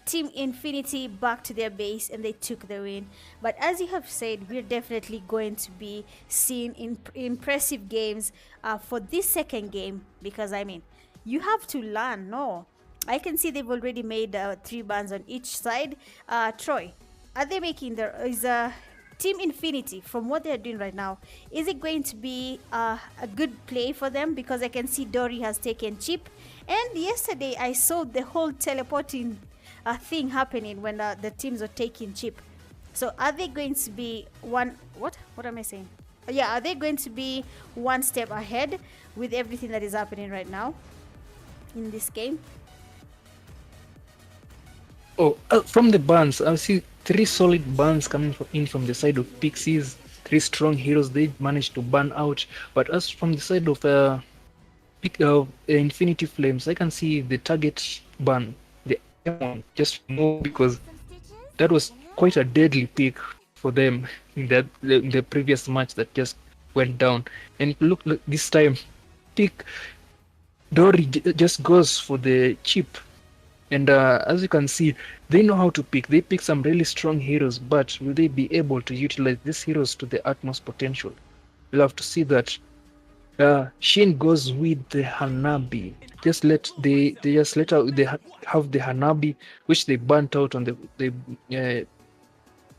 [SPEAKER 4] Team Infinity back to their base, and they took the win. But as you have said, we're definitely going to be seeing impressive games for this second game, because I mean, you have to learn. No, I can see they've already made 3 bans on each side. Troy, are they making Team Infinity, from what they're doing right now, is it going to be a good play for them? Because I can see Dory has taken chip, and yesterday I saw the whole teleporting thing happening when the teams are taking chip. So are they going to be what am I saying? Yeah, are they going to be one step ahead with everything that is happening right now in this game?
[SPEAKER 5] Oh, from the bans, I see 3 solid bans coming in from the side of Pixies. 3 strong heroes they managed to ban out. But as from the side of Infinity Flames, I can see the target ban, the M1, just more, because that was quite a deadly pick for them in the previous match that just went down. And look, this time, pick Dory just goes for the chip. And as you can see, they know how to pick. They pick some really strong heroes, but will they be able to utilize these heroes to the utmost potential? We'll have to see that. Shin goes with the Hanabi. They have the Hanabi, which they burnt out on the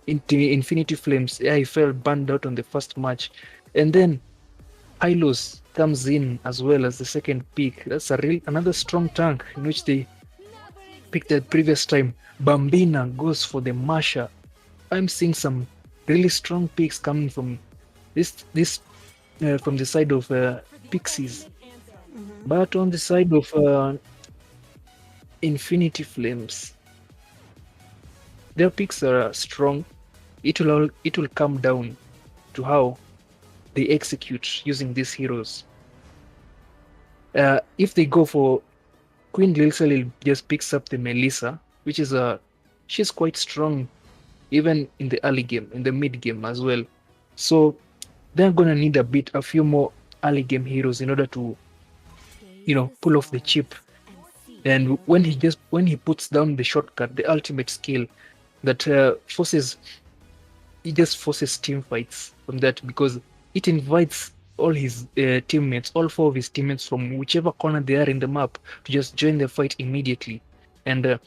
[SPEAKER 5] Infinity Flames. Yeah, he fell burned out on the first match, and then Hylos comes in as well as the second pick. That's another strong tank in which they picked the previous time. Bambina goes for the Masha. I'm seeing some really strong picks coming from this from the side of Pixies. But on the side of Infinity Flames, their picks are strong. It will come down to how they execute using these heroes. If they go for Queen Lilsalil just picks up the Melissa, which is she's quite strong, even in the early game, in the mid game as well. So they're gonna need a few more early game heroes in order to, pull off the chip. And when he puts down the shortcut, the ultimate skill that he just forces team fights from that, because it invites all his teammates, all 4 of his teammates from whichever corner they are in the map, to just join the fight immediately. And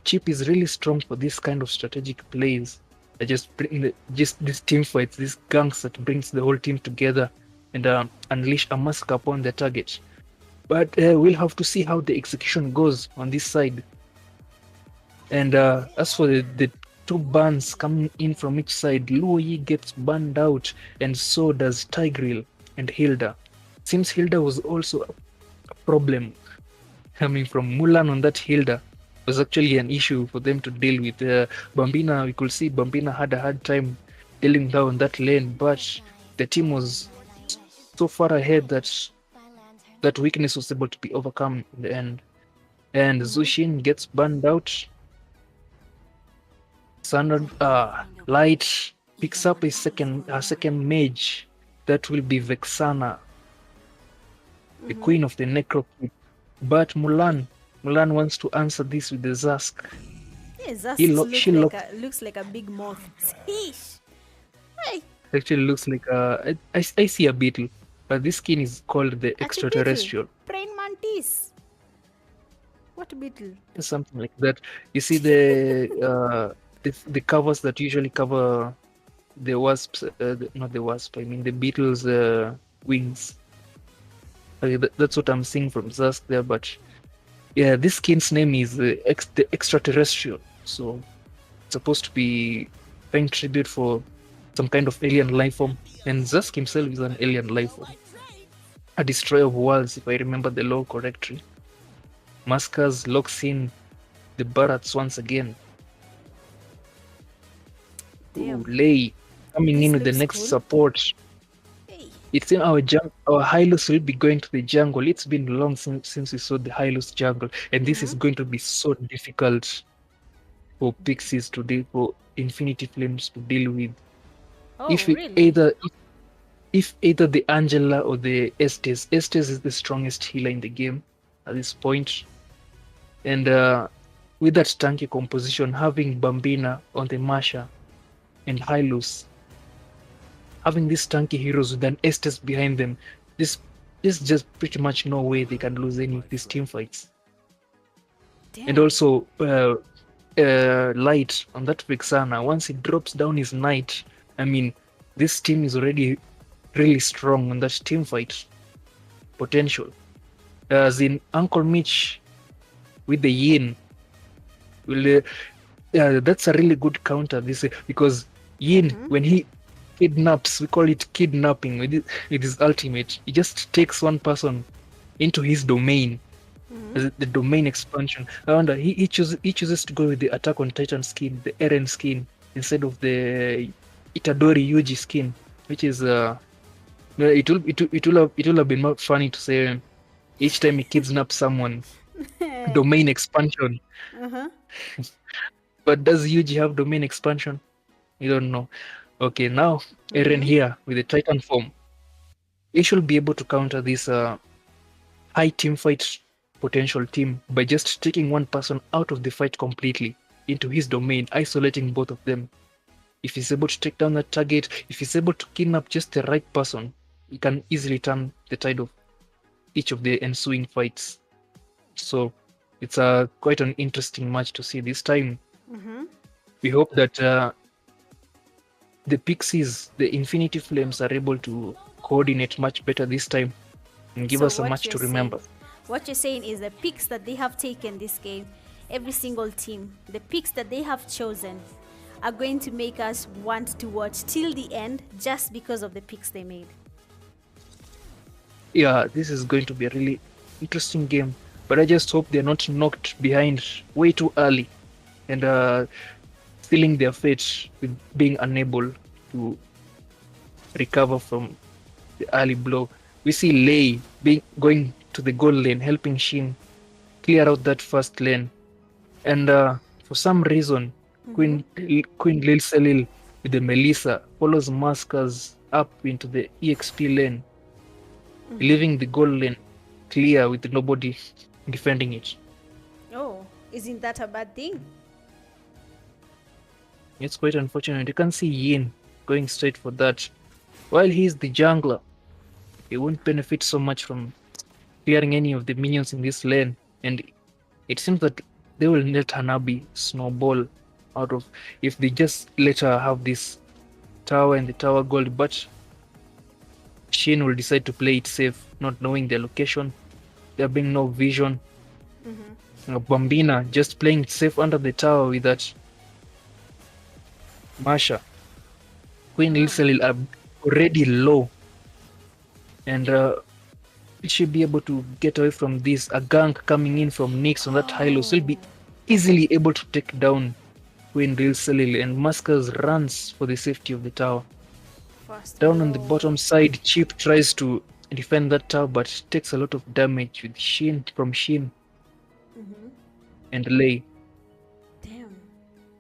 [SPEAKER 5] Chip is really strong for this kind of strategic plays. Just bring these team fights, these ganks that brings the whole team together and unleash a massacre upon the target. But we'll have to see how the execution goes on this side. And as for the 2 bans coming in from each side, Luo Yi gets banned out, and so does Tigreal and Hilda. Seems Hilda was also a problem coming from Mulan on that. Hilda was actually an issue for them to deal with. Bambina, we could see Bambina had a hard time dealing down that lane, but the team was so far ahead that weakness was able to be overcome in the end. And Zushin gets banned out. Standard Light picks up a second mage. That will be Vexana, the queen of the Necro. But Mulan wants to answer this with the Zask.
[SPEAKER 4] Yeah, Zask looks like a big moth. Sheesh. Hey.
[SPEAKER 5] Actually looks like I see a beetle, but this skin is called the extraterrestrial.
[SPEAKER 4] Praying mantis. What beetle?
[SPEAKER 5] Something like that. You see the covers that usually cover the wasps, not the wasp, I mean the beetle's wings. That's what I'm seeing from Zask there, but yeah, this skin's name is the extraterrestrial, so it's supposed to be paying tribute for some kind of alien life form, and Zask himself is an alien life form, a destroyer of worlds, if I remember the lore correctly. Maskas locks in the Barats once again. Lei coming in with the next support.
[SPEAKER 4] Hey.
[SPEAKER 5] It's in our Hylos will be going to the jungle. It's been long since we saw the Hylos jungle, and this is going to be so difficult for Pixies to deal, for Infinity Flames to deal with.
[SPEAKER 4] Oh,
[SPEAKER 5] if
[SPEAKER 4] really?
[SPEAKER 5] either the Angela or the Estes. Estes is the strongest healer in the game at this point, and with that tanky composition, having Bambina on the Masha and Hylos, having these tanky heroes with an Estes behind them, this just pretty much no way they can lose any of these team fights.
[SPEAKER 4] Damn.
[SPEAKER 5] And also Light on that Vexana, once he drops down his knight, I mean, this team is already really strong on that team fight potential. As in Uncle Mitch with the Yin, will that's a really good counter this, because Yin, when he kidnaps, we call it kidnapping with his ultimate, he just takes one person into his domain, as the domain expansion. I wonder, he chooses to go with the Attack on Titan skin, the Eren skin, instead of the Itadori Yuji skin, which is it will have been more funny to say each time he kidnaps someone, domain expansion. But does Yuji have domain expansion? You don't know. Okay, now Eren here with the Titan form, he should be able to counter this high team fight potential team by just taking one person out of the fight completely into his domain, isolating both of them. If he's able to take down that target, if he's able to kidnap just the right person, he can easily turn the tide of each of the ensuing fights. So it's quite an interesting match to see this time. We hope that the Pixies, the Infinity Flames, are able to coordinate much better this time and give us a match to remember.
[SPEAKER 4] What you're saying is the picks that they have taken this game, every single team, the picks that they have chosen are going to make us want to watch till the end just because of the picks they made.
[SPEAKER 5] Yeah, this is going to be a really interesting game, but I just hope they're not knocked behind way too early and feeling their fate with being unable to recover from the early blow. We see Lei going to the goal lane, helping Shin clear out that first lane. And for some reason, Queen Lil Selil with the Melissa follows Maskers up into the EXP lane, leaving the gold lane clear with nobody defending it.
[SPEAKER 4] Oh, isn't that a bad thing?
[SPEAKER 5] It's quite unfortunate. You can see Yin going straight for that. While he's the jungler, he won't benefit so much from clearing any of the minions in this lane. And it seems that they will let Hanabi snowball out of if they just let her have this tower and the tower gold, but Shin will decide to play it safe, not knowing their location, there being no vision. Bambina just playing it safe under the tower with that Masha. Queen Liselil are already low, and it should be able to get away from this. A gank coming in from Nyx on that Hylos will be easily able to take down Queen Liselil, and Maskers runs for the safety of the tower. Down on the bottom side, Chip tries to defend that tower, but takes a lot of damage with Shin from Shin and Lei.
[SPEAKER 4] Damn.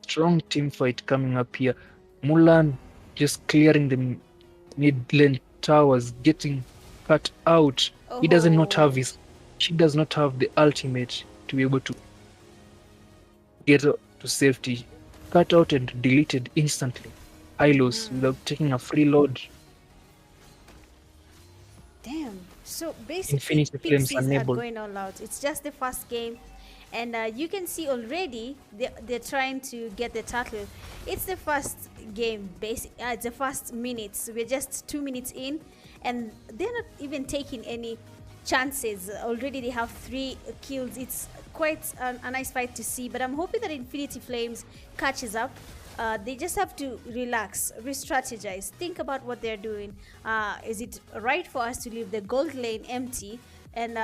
[SPEAKER 5] Strong team fight coming up here. Mulan just clearing the mid lane towers, getting cut out. He doesn't not have his. She does not have the ultimate to be able to get to safety. Cut out and deleted instantly. Hylos without taking a free load.
[SPEAKER 4] Damn. So basically,
[SPEAKER 5] Infinity Flames
[SPEAKER 4] Pixies are
[SPEAKER 5] unable.
[SPEAKER 4] going all out. It's just the first game, and you can see already they're trying to get the turtle. It's the first game, it's the first minutes. We're just 2 minutes in, and they're not even taking any chances. Already they have 3 kills. It's quite a nice fight to see, but I'm hoping that Infinity Flames catches up. They just have to relax, re-strategize, think about what they're doing. Is it right for us to leave the gold lane empty? And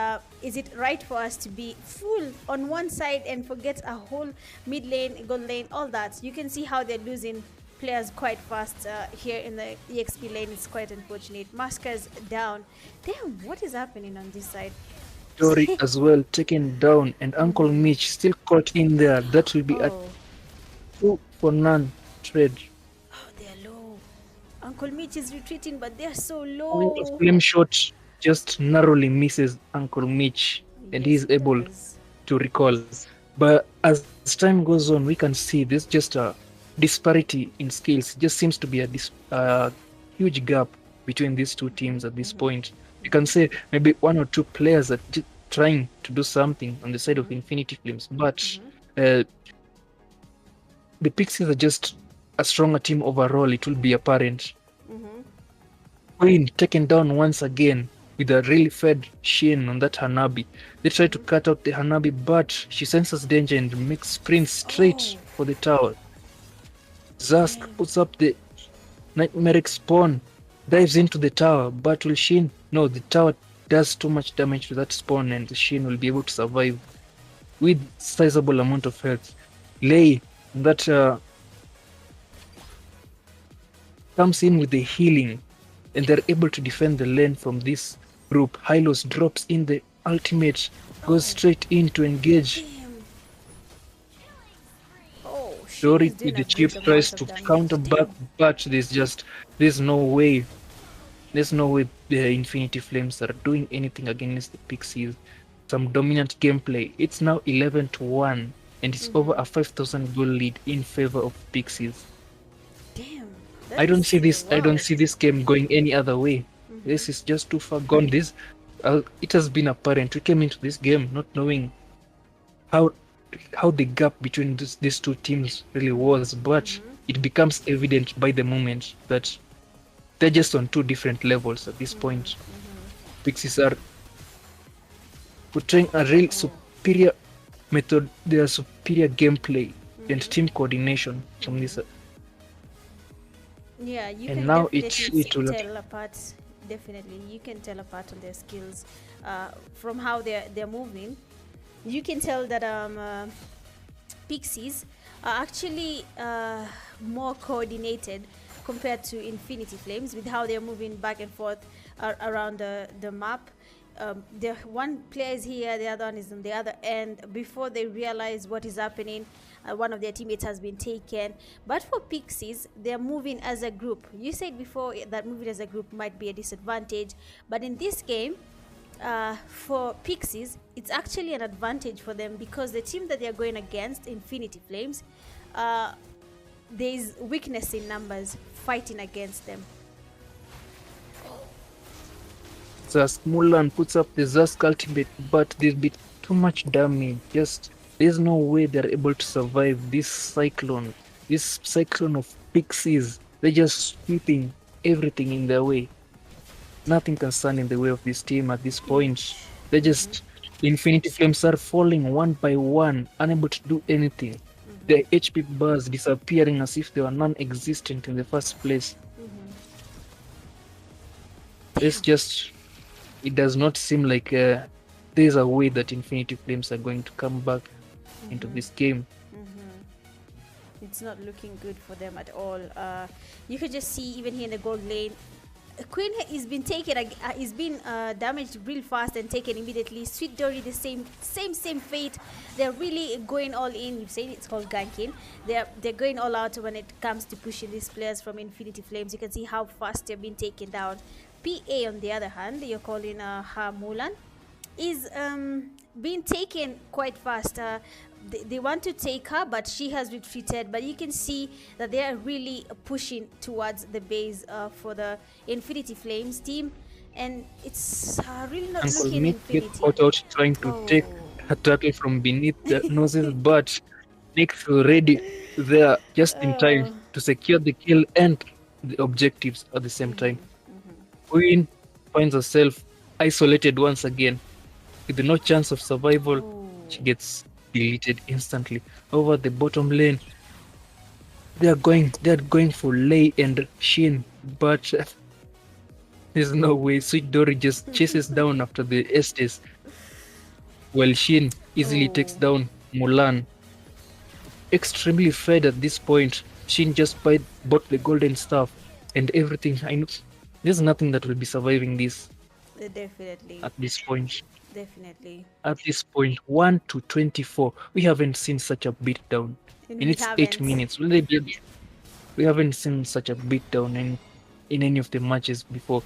[SPEAKER 4] is it right for us to be full on one side and forget a whole mid lane, gold lane, all that? You can see how they're losing players quite fast here in the EXP lane. It's quite unfortunate. Maskers down. Damn, what is happening on this side?
[SPEAKER 5] Dory as well taken down, and Uncle Mitch still caught in there. That will be a 2 for none trade.
[SPEAKER 4] Oh, they're low. Uncle Mitch is retreating, but they're so low.
[SPEAKER 5] A flame shot just narrowly misses Uncle Mitch, and he's able to recall. But as time goes on, we can see there's just a disparity in skills. It just seems to be a huge gap between these two teams at this point. You can say maybe 1 or 2 players are trying to do something on the side of Infinity Flames, but the Pixies are just a stronger team overall. It will be apparent. Queen taken down once again with a really fed Shin on that Hanabi. They try to cut out the Hanabi, but she senses danger and makes sprints straight for the tower. Zask puts up the Nightmaric Spawn, dives into the tower, but will Shin? No, the tower does too much damage to that spawn, and Shin will be able to survive with sizable amount of health. Lei, that comes in with the healing, and they're able to defend the lane from this group. Hylos drops in the ultimate, goes straight in to engage. Dory with the chip tries to counter back, but there's no way. There's no way the Infinity Flames are doing anything against the Pixies. Some dominant gameplay. It's now 11-1, and it's over a 5,000 goal lead in favor of Pixies.
[SPEAKER 4] Damn.
[SPEAKER 5] I don't see this game going any other way. This is just too far gone. This it has been apparent. We came into this game not knowing how the gap between these two teams really was, but it becomes evident by the moment that they're just on 2 different levels at this point. Pixies are portraying a real superior method, their superior gameplay and team coordination from this.
[SPEAKER 4] Yeah, you
[SPEAKER 5] And
[SPEAKER 4] can
[SPEAKER 5] now
[SPEAKER 4] definitely
[SPEAKER 5] it will
[SPEAKER 4] tell apart. Definitely, you can tell apart on their skills from how they're moving. You can tell that Pixies are actually more coordinated compared to Infinity Flames with how they're moving back and forth around the map. the one player is here, the other one is on the other end. Before they realize what is happening, one of their teammates has been taken. But for Pixies, they're moving as a group. You said before that moving as a group might be a disadvantage, but in this game, for Pixies, it's actually an advantage for them, because the team that they're going against, Infinity Flames, there's weakness in fighting against them.
[SPEAKER 5] Zask Mulan puts up the Zask ultimate, but there's been too much damage. Just there's no way they're able to survive this cyclone of Pixies. They're just sweeping everything in their way. Nothing can stand in the way of this team at this point. They just Infinity Flames are falling one by one, unable to do anything. Their HP bars disappearing as if they were non-existent in the first place. It's just, it does not seem like there's a way that Infinity Flames are going to come back into this game.
[SPEAKER 4] It's not looking good for them at all. You can just see even here in the gold lane, Queen is been taken, is been damaged real fast and taken immediately. Sweet Dory, the same fate. They're really going all in. You've said it's called ganking. They're going all out when it comes to pushing these players from Infinity Flames. You can see how fast they're being taken down. PA on the other hand, you're calling her Mulan, is being taken quite fast. They want to take her, but she has retreated. But you can see that they are really pushing towards the base for the Infinity Flames team, and it's really not
[SPEAKER 5] Uncle
[SPEAKER 4] looking
[SPEAKER 5] Nick
[SPEAKER 4] Infinity.
[SPEAKER 5] gets caught out trying to take a turtle from beneath their noses, but Nick's already there just in time to secure the kill and the objectives at the same time. Queen finds herself isolated once again. With no chance of survival, she gets deleted instantly. Over the bottom lane, they're going for Lei and Shin, but there's no way. Sweet Dory just chases down after the Estes, while Shin easily takes down Mulan. Extremely fed at this point. Shin just bought the golden staff and everything. I know there's nothing that will be surviving this.
[SPEAKER 4] Definitely.
[SPEAKER 5] At this point.
[SPEAKER 4] Definitely.
[SPEAKER 5] At this point, 1 to 24, we haven't seen such a beatdown. In its 8 minutes, we haven't seen such a beatdown in any of the matches before.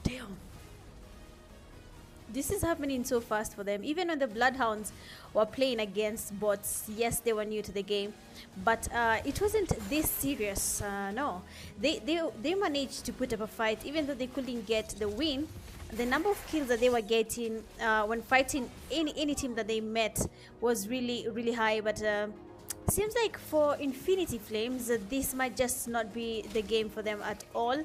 [SPEAKER 4] Damn. This is happening so fast for them. Even when the Bloodhounds were playing against bots, yes, they were new to the game, but it wasn't this serious. No, they managed to put up a fight, even though they couldn't get the win. The number of kills that they were getting when fighting any team that they met was really high. But seems like for Infinity Flames, this might just not be the game for them at all,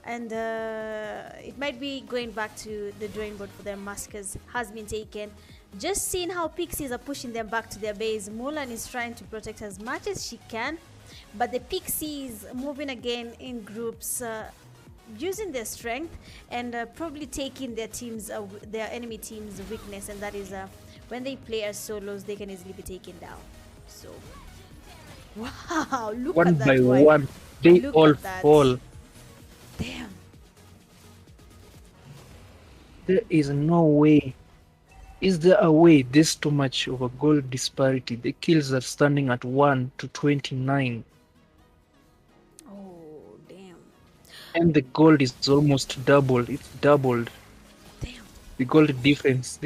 [SPEAKER 4] and it might be going back to the drawing board for them. Maskers has been taken. Just seeing how Pixies are pushing them back to their base. Mulan is trying to protect as much as she can, but the Pixies moving again in groups, using their strength and probably taking their enemy team's weakness, and that is when they play as solos, they can easily be taken down. So wow, look
[SPEAKER 5] One
[SPEAKER 4] at that.
[SPEAKER 5] by one, they
[SPEAKER 4] Look
[SPEAKER 5] all
[SPEAKER 4] at that.
[SPEAKER 5] fall.
[SPEAKER 4] Damn.
[SPEAKER 5] There is no way. Is there a way? There's too much of a goal disparity. The kills are standing at 1 to 29.
[SPEAKER 4] Oh damn.
[SPEAKER 5] And the gold is almost doubled. It's doubled.
[SPEAKER 4] Damn.
[SPEAKER 5] The gold difference.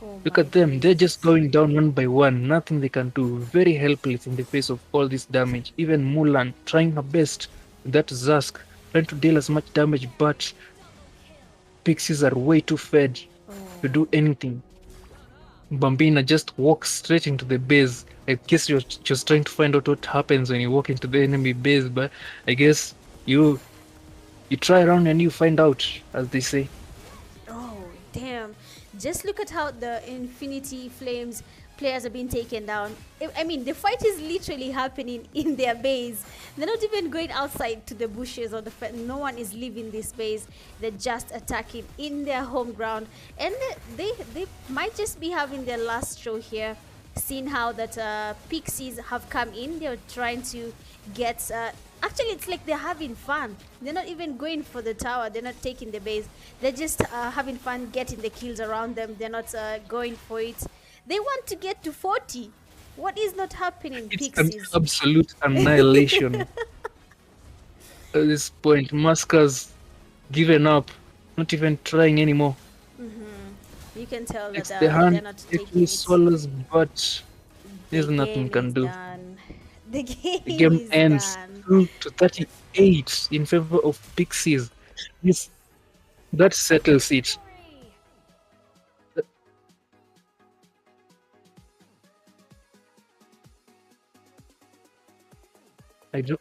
[SPEAKER 4] Oh,
[SPEAKER 5] Look
[SPEAKER 4] my
[SPEAKER 5] at them. They're just
[SPEAKER 4] goodness.
[SPEAKER 5] going down one by one. Nothing they can do. Very helpless in the face of all this damage. Even Mulan trying her best. That Zask trying to deal as much damage, but Pixies are way too fed to do anything. Bambina just walks straight into the base. I guess you're just trying to find out what happens when you walk into the enemy base, but I guess you try around and you find out, as they say.
[SPEAKER 4] Oh damn. Just look at how the Infinity Flames players are being taken down. I mean, the fight is literally happening in their base. They're not even going outside to the bushes or no one is leaving this base. They're just attacking in their home ground, and they might just be having their last show here, seeing how that Pixies have come in. They're trying to get Actually, it's like they're having fun. They're not even going for the tower. They're not taking the base. They're just having fun getting the kills around them. They're not going for it. They want to get to 40. What is not happening,
[SPEAKER 5] It's an
[SPEAKER 4] Pixies?
[SPEAKER 5] absolute annihilation. At this point, Muska's given up, not even trying anymore.
[SPEAKER 4] You can tell that
[SPEAKER 5] It's the
[SPEAKER 4] they're
[SPEAKER 5] hand
[SPEAKER 4] not
[SPEAKER 5] actually
[SPEAKER 4] taking it.
[SPEAKER 5] swallows, but there's
[SPEAKER 4] The
[SPEAKER 5] nothing
[SPEAKER 4] game
[SPEAKER 5] can
[SPEAKER 4] is
[SPEAKER 5] do.
[SPEAKER 4] done. The game,
[SPEAKER 5] The game
[SPEAKER 4] is
[SPEAKER 5] ends
[SPEAKER 4] done.
[SPEAKER 5] 2-38 in favor of Pixies. Yes, that settles it. I do.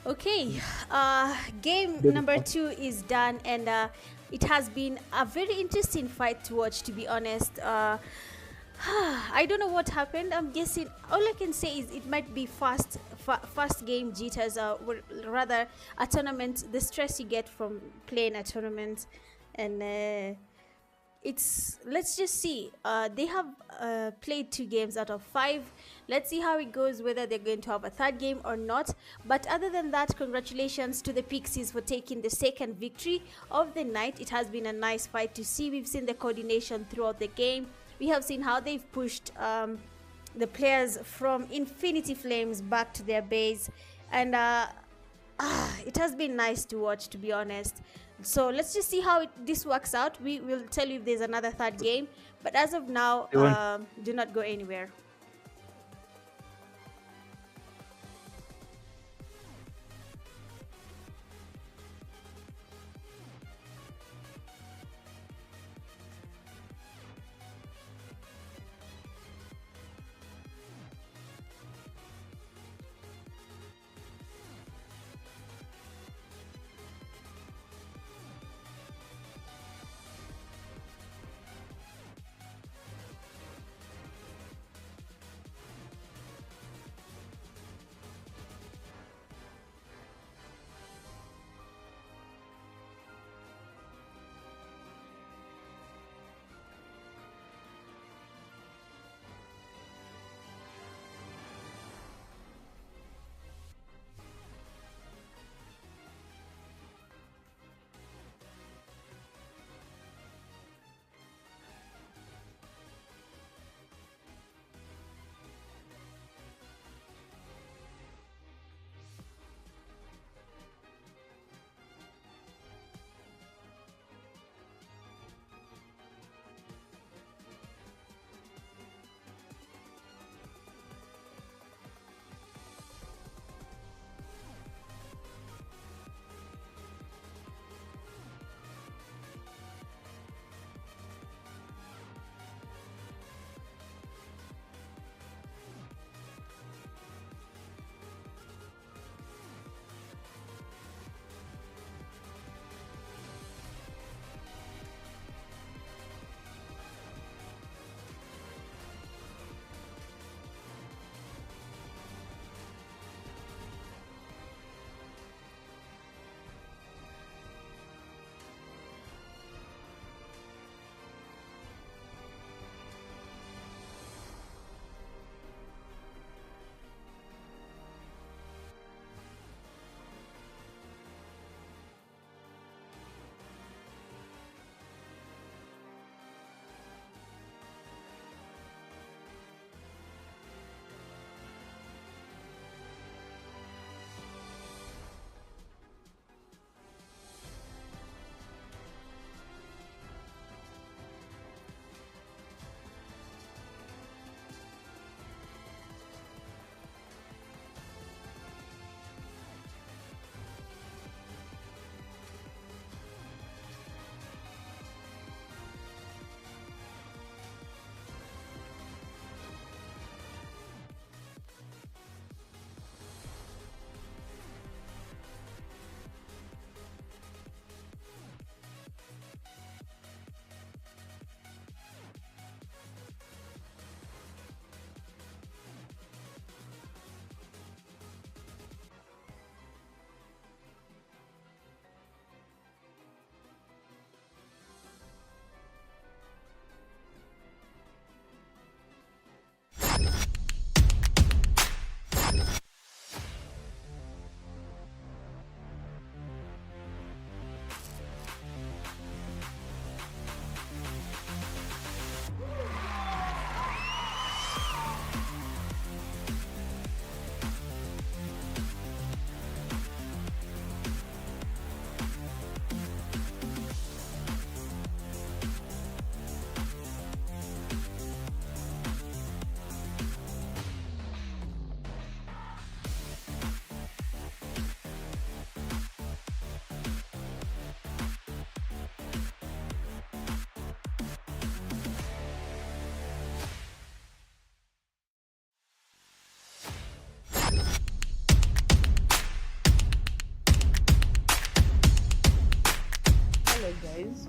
[SPEAKER 4] Okay, game
[SPEAKER 5] Good
[SPEAKER 4] number
[SPEAKER 5] one.
[SPEAKER 4] 2 is done, and it has been a very interesting fight to watch, to be honest. I don't know what happened. I'm guessing all I can say is it might be fast game jitters, or rather a tournament, the stress you get from playing a tournament, and let's just see. They have played 2 games out of 5. Let's see how it goes, whether they're going to have a third game or not. But other than that, congratulations to the Pixies for taking the second victory of the night. It has been a nice fight to see. We've seen the coordination throughout the game. We have seen how they've pushed the players from Infinity Flames back to their base, and it has been nice to watch, to be honest. So let's just see how this works out. We will tell you if there's another third game, but as of now, do not go anywhere.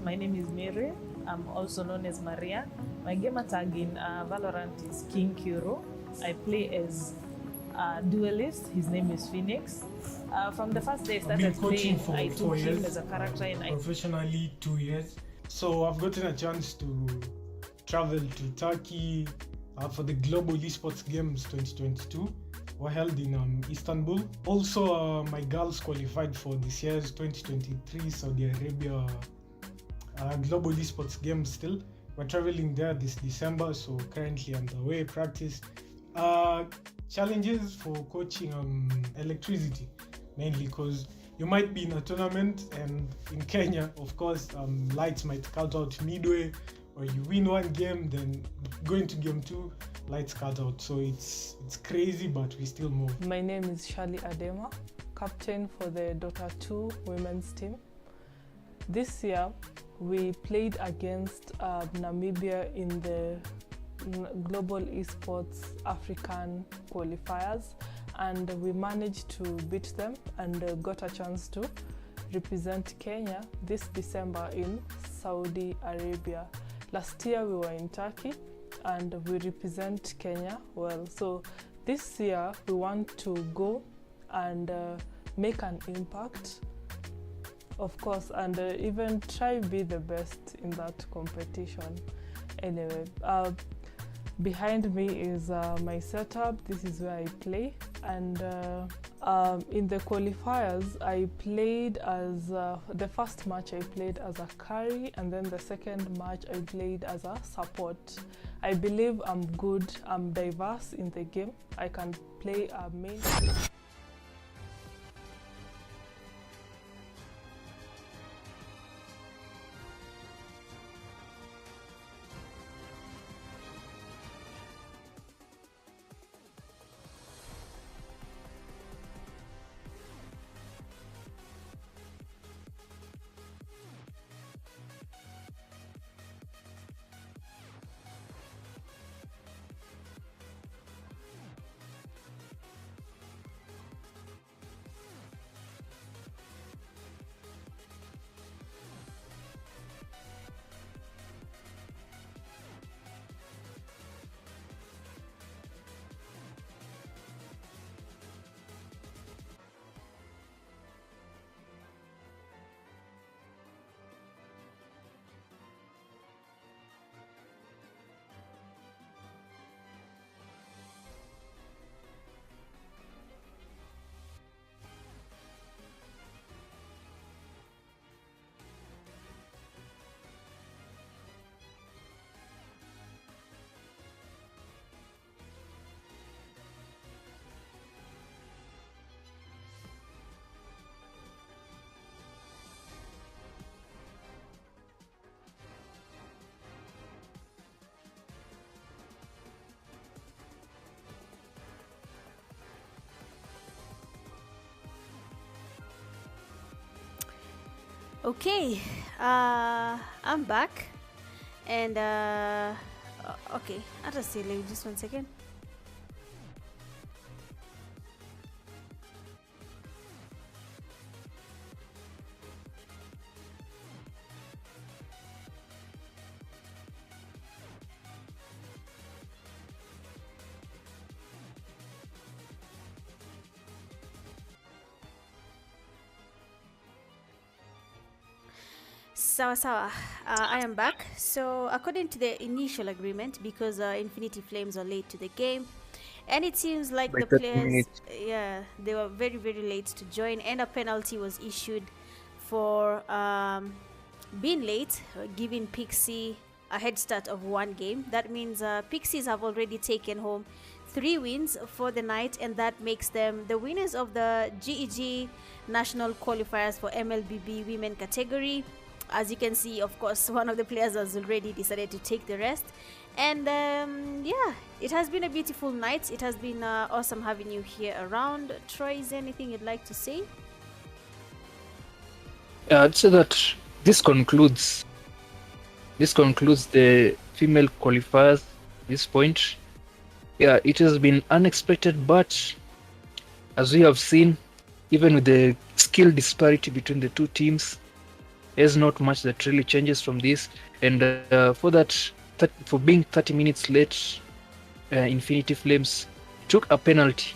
[SPEAKER 3] My name is Mary. I'm also known as Maria. My gamer tag in Valorant is King Kuro. I play as a duelist. His name is Phoenix. From the first day I started playing, I took him as a character and
[SPEAKER 6] professionally 2 years. So I've gotten a chance to travel to Turkey for the Global Esports Games 2022 were held in Istanbul. Also, my girls qualified for this year's 2023 Saudi Arabia Global Esports Games still. We're traveling there this December, so currently underway practice. Challenges for coaching electricity, mainly because you might be in a tournament and in Kenya, of course, lights might cut out midway, or you win one game, then going to game 2, lights cut out. So it's crazy, but we still move.
[SPEAKER 7] My name is Shali Adema, captain for the Dota 2 women's team. This year, we played against Namibia in the Global Esports African Qualifiers, and we managed to beat them and got a chance to represent Kenya this December in Saudi Arabia. Last year we were in Turkey and we represent Kenya well. So this year we want to go and make an impact, of course, and even try to be the best in that competition. Anyway, behind me is my setup. This is where I play, and in the qualifiers I played as the first match I played as a carry, and then the second match I played as a support. I believe I'm good, I'm diverse in the game. I can play a main.
[SPEAKER 4] Okay, I'm back, and okay, I'll just say just 1 second. Sawa. I am back. So according to the initial agreement, because Infinity Flames are late to the game, and it seems like the players, they were very, very late to join, and a penalty was issued for being late, giving Pixie a head start of 1 game. That means Pixies have already taken home 3 wins for the night, and that makes them the winners of the GEG national qualifiers for MLBB women category. As you can see, of course, one of the players has already decided to take the rest. And yeah, it has been a beautiful night. It has been awesome having you here around. Troy, is there anything you'd like to say?
[SPEAKER 5] I'd say that this concludes the female qualifiers at this point. Yeah, it has been unexpected, but as we have seen, even with the skill disparity between the two teams, There's not much that really changes from this. And for being 30 minutes late, Infinity Flames took a penalty.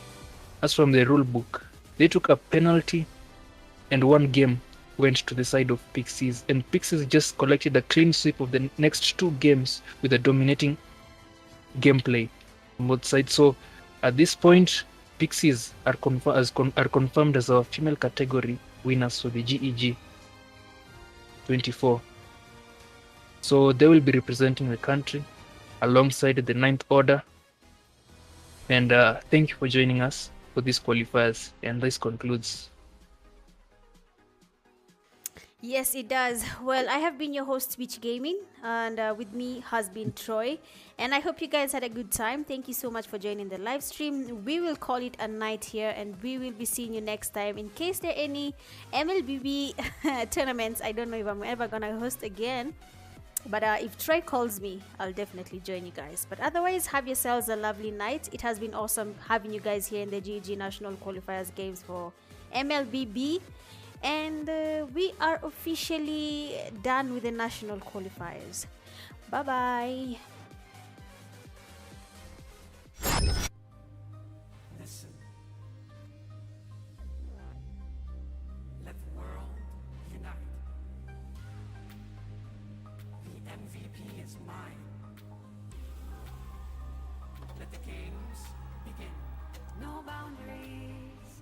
[SPEAKER 5] As from the rule book, they took a penalty, and one game went to the side of PIXIES, and PIXIES just collected a clean sweep of the next 2 games with a dominating gameplay on both sides. So at this point, PIXIES are confirmed as our female category winners for the GEG24. So they will be representing the country alongside the 9th Order. And thank you for joining us for these qualifiers. And this concludes.
[SPEAKER 4] Yes, it does. Well, I have been your host, Michgaming, and with me has been Troy. And I hope you guys had a good time. Thank you so much for joining the live stream. We will call it a night here, and we will be seeing you next time. In case there are any MLBB tournaments, I don't know if I'm ever gonna host again. But if Troy calls me, I'll definitely join you guys. But otherwise, have yourselves a lovely night. It has been awesome having you guys here in the GEG National Qualifiers Games for MLBB. And we are officially done with the national qualifiers. Bye-bye.
[SPEAKER 8] Listen. Let the world unite. The MVP is mine. Let the games begin.
[SPEAKER 2] No boundaries,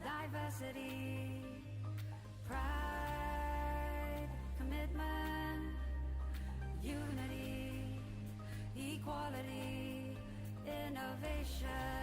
[SPEAKER 2] diversity, pride, commitment, unity, equality, innovation.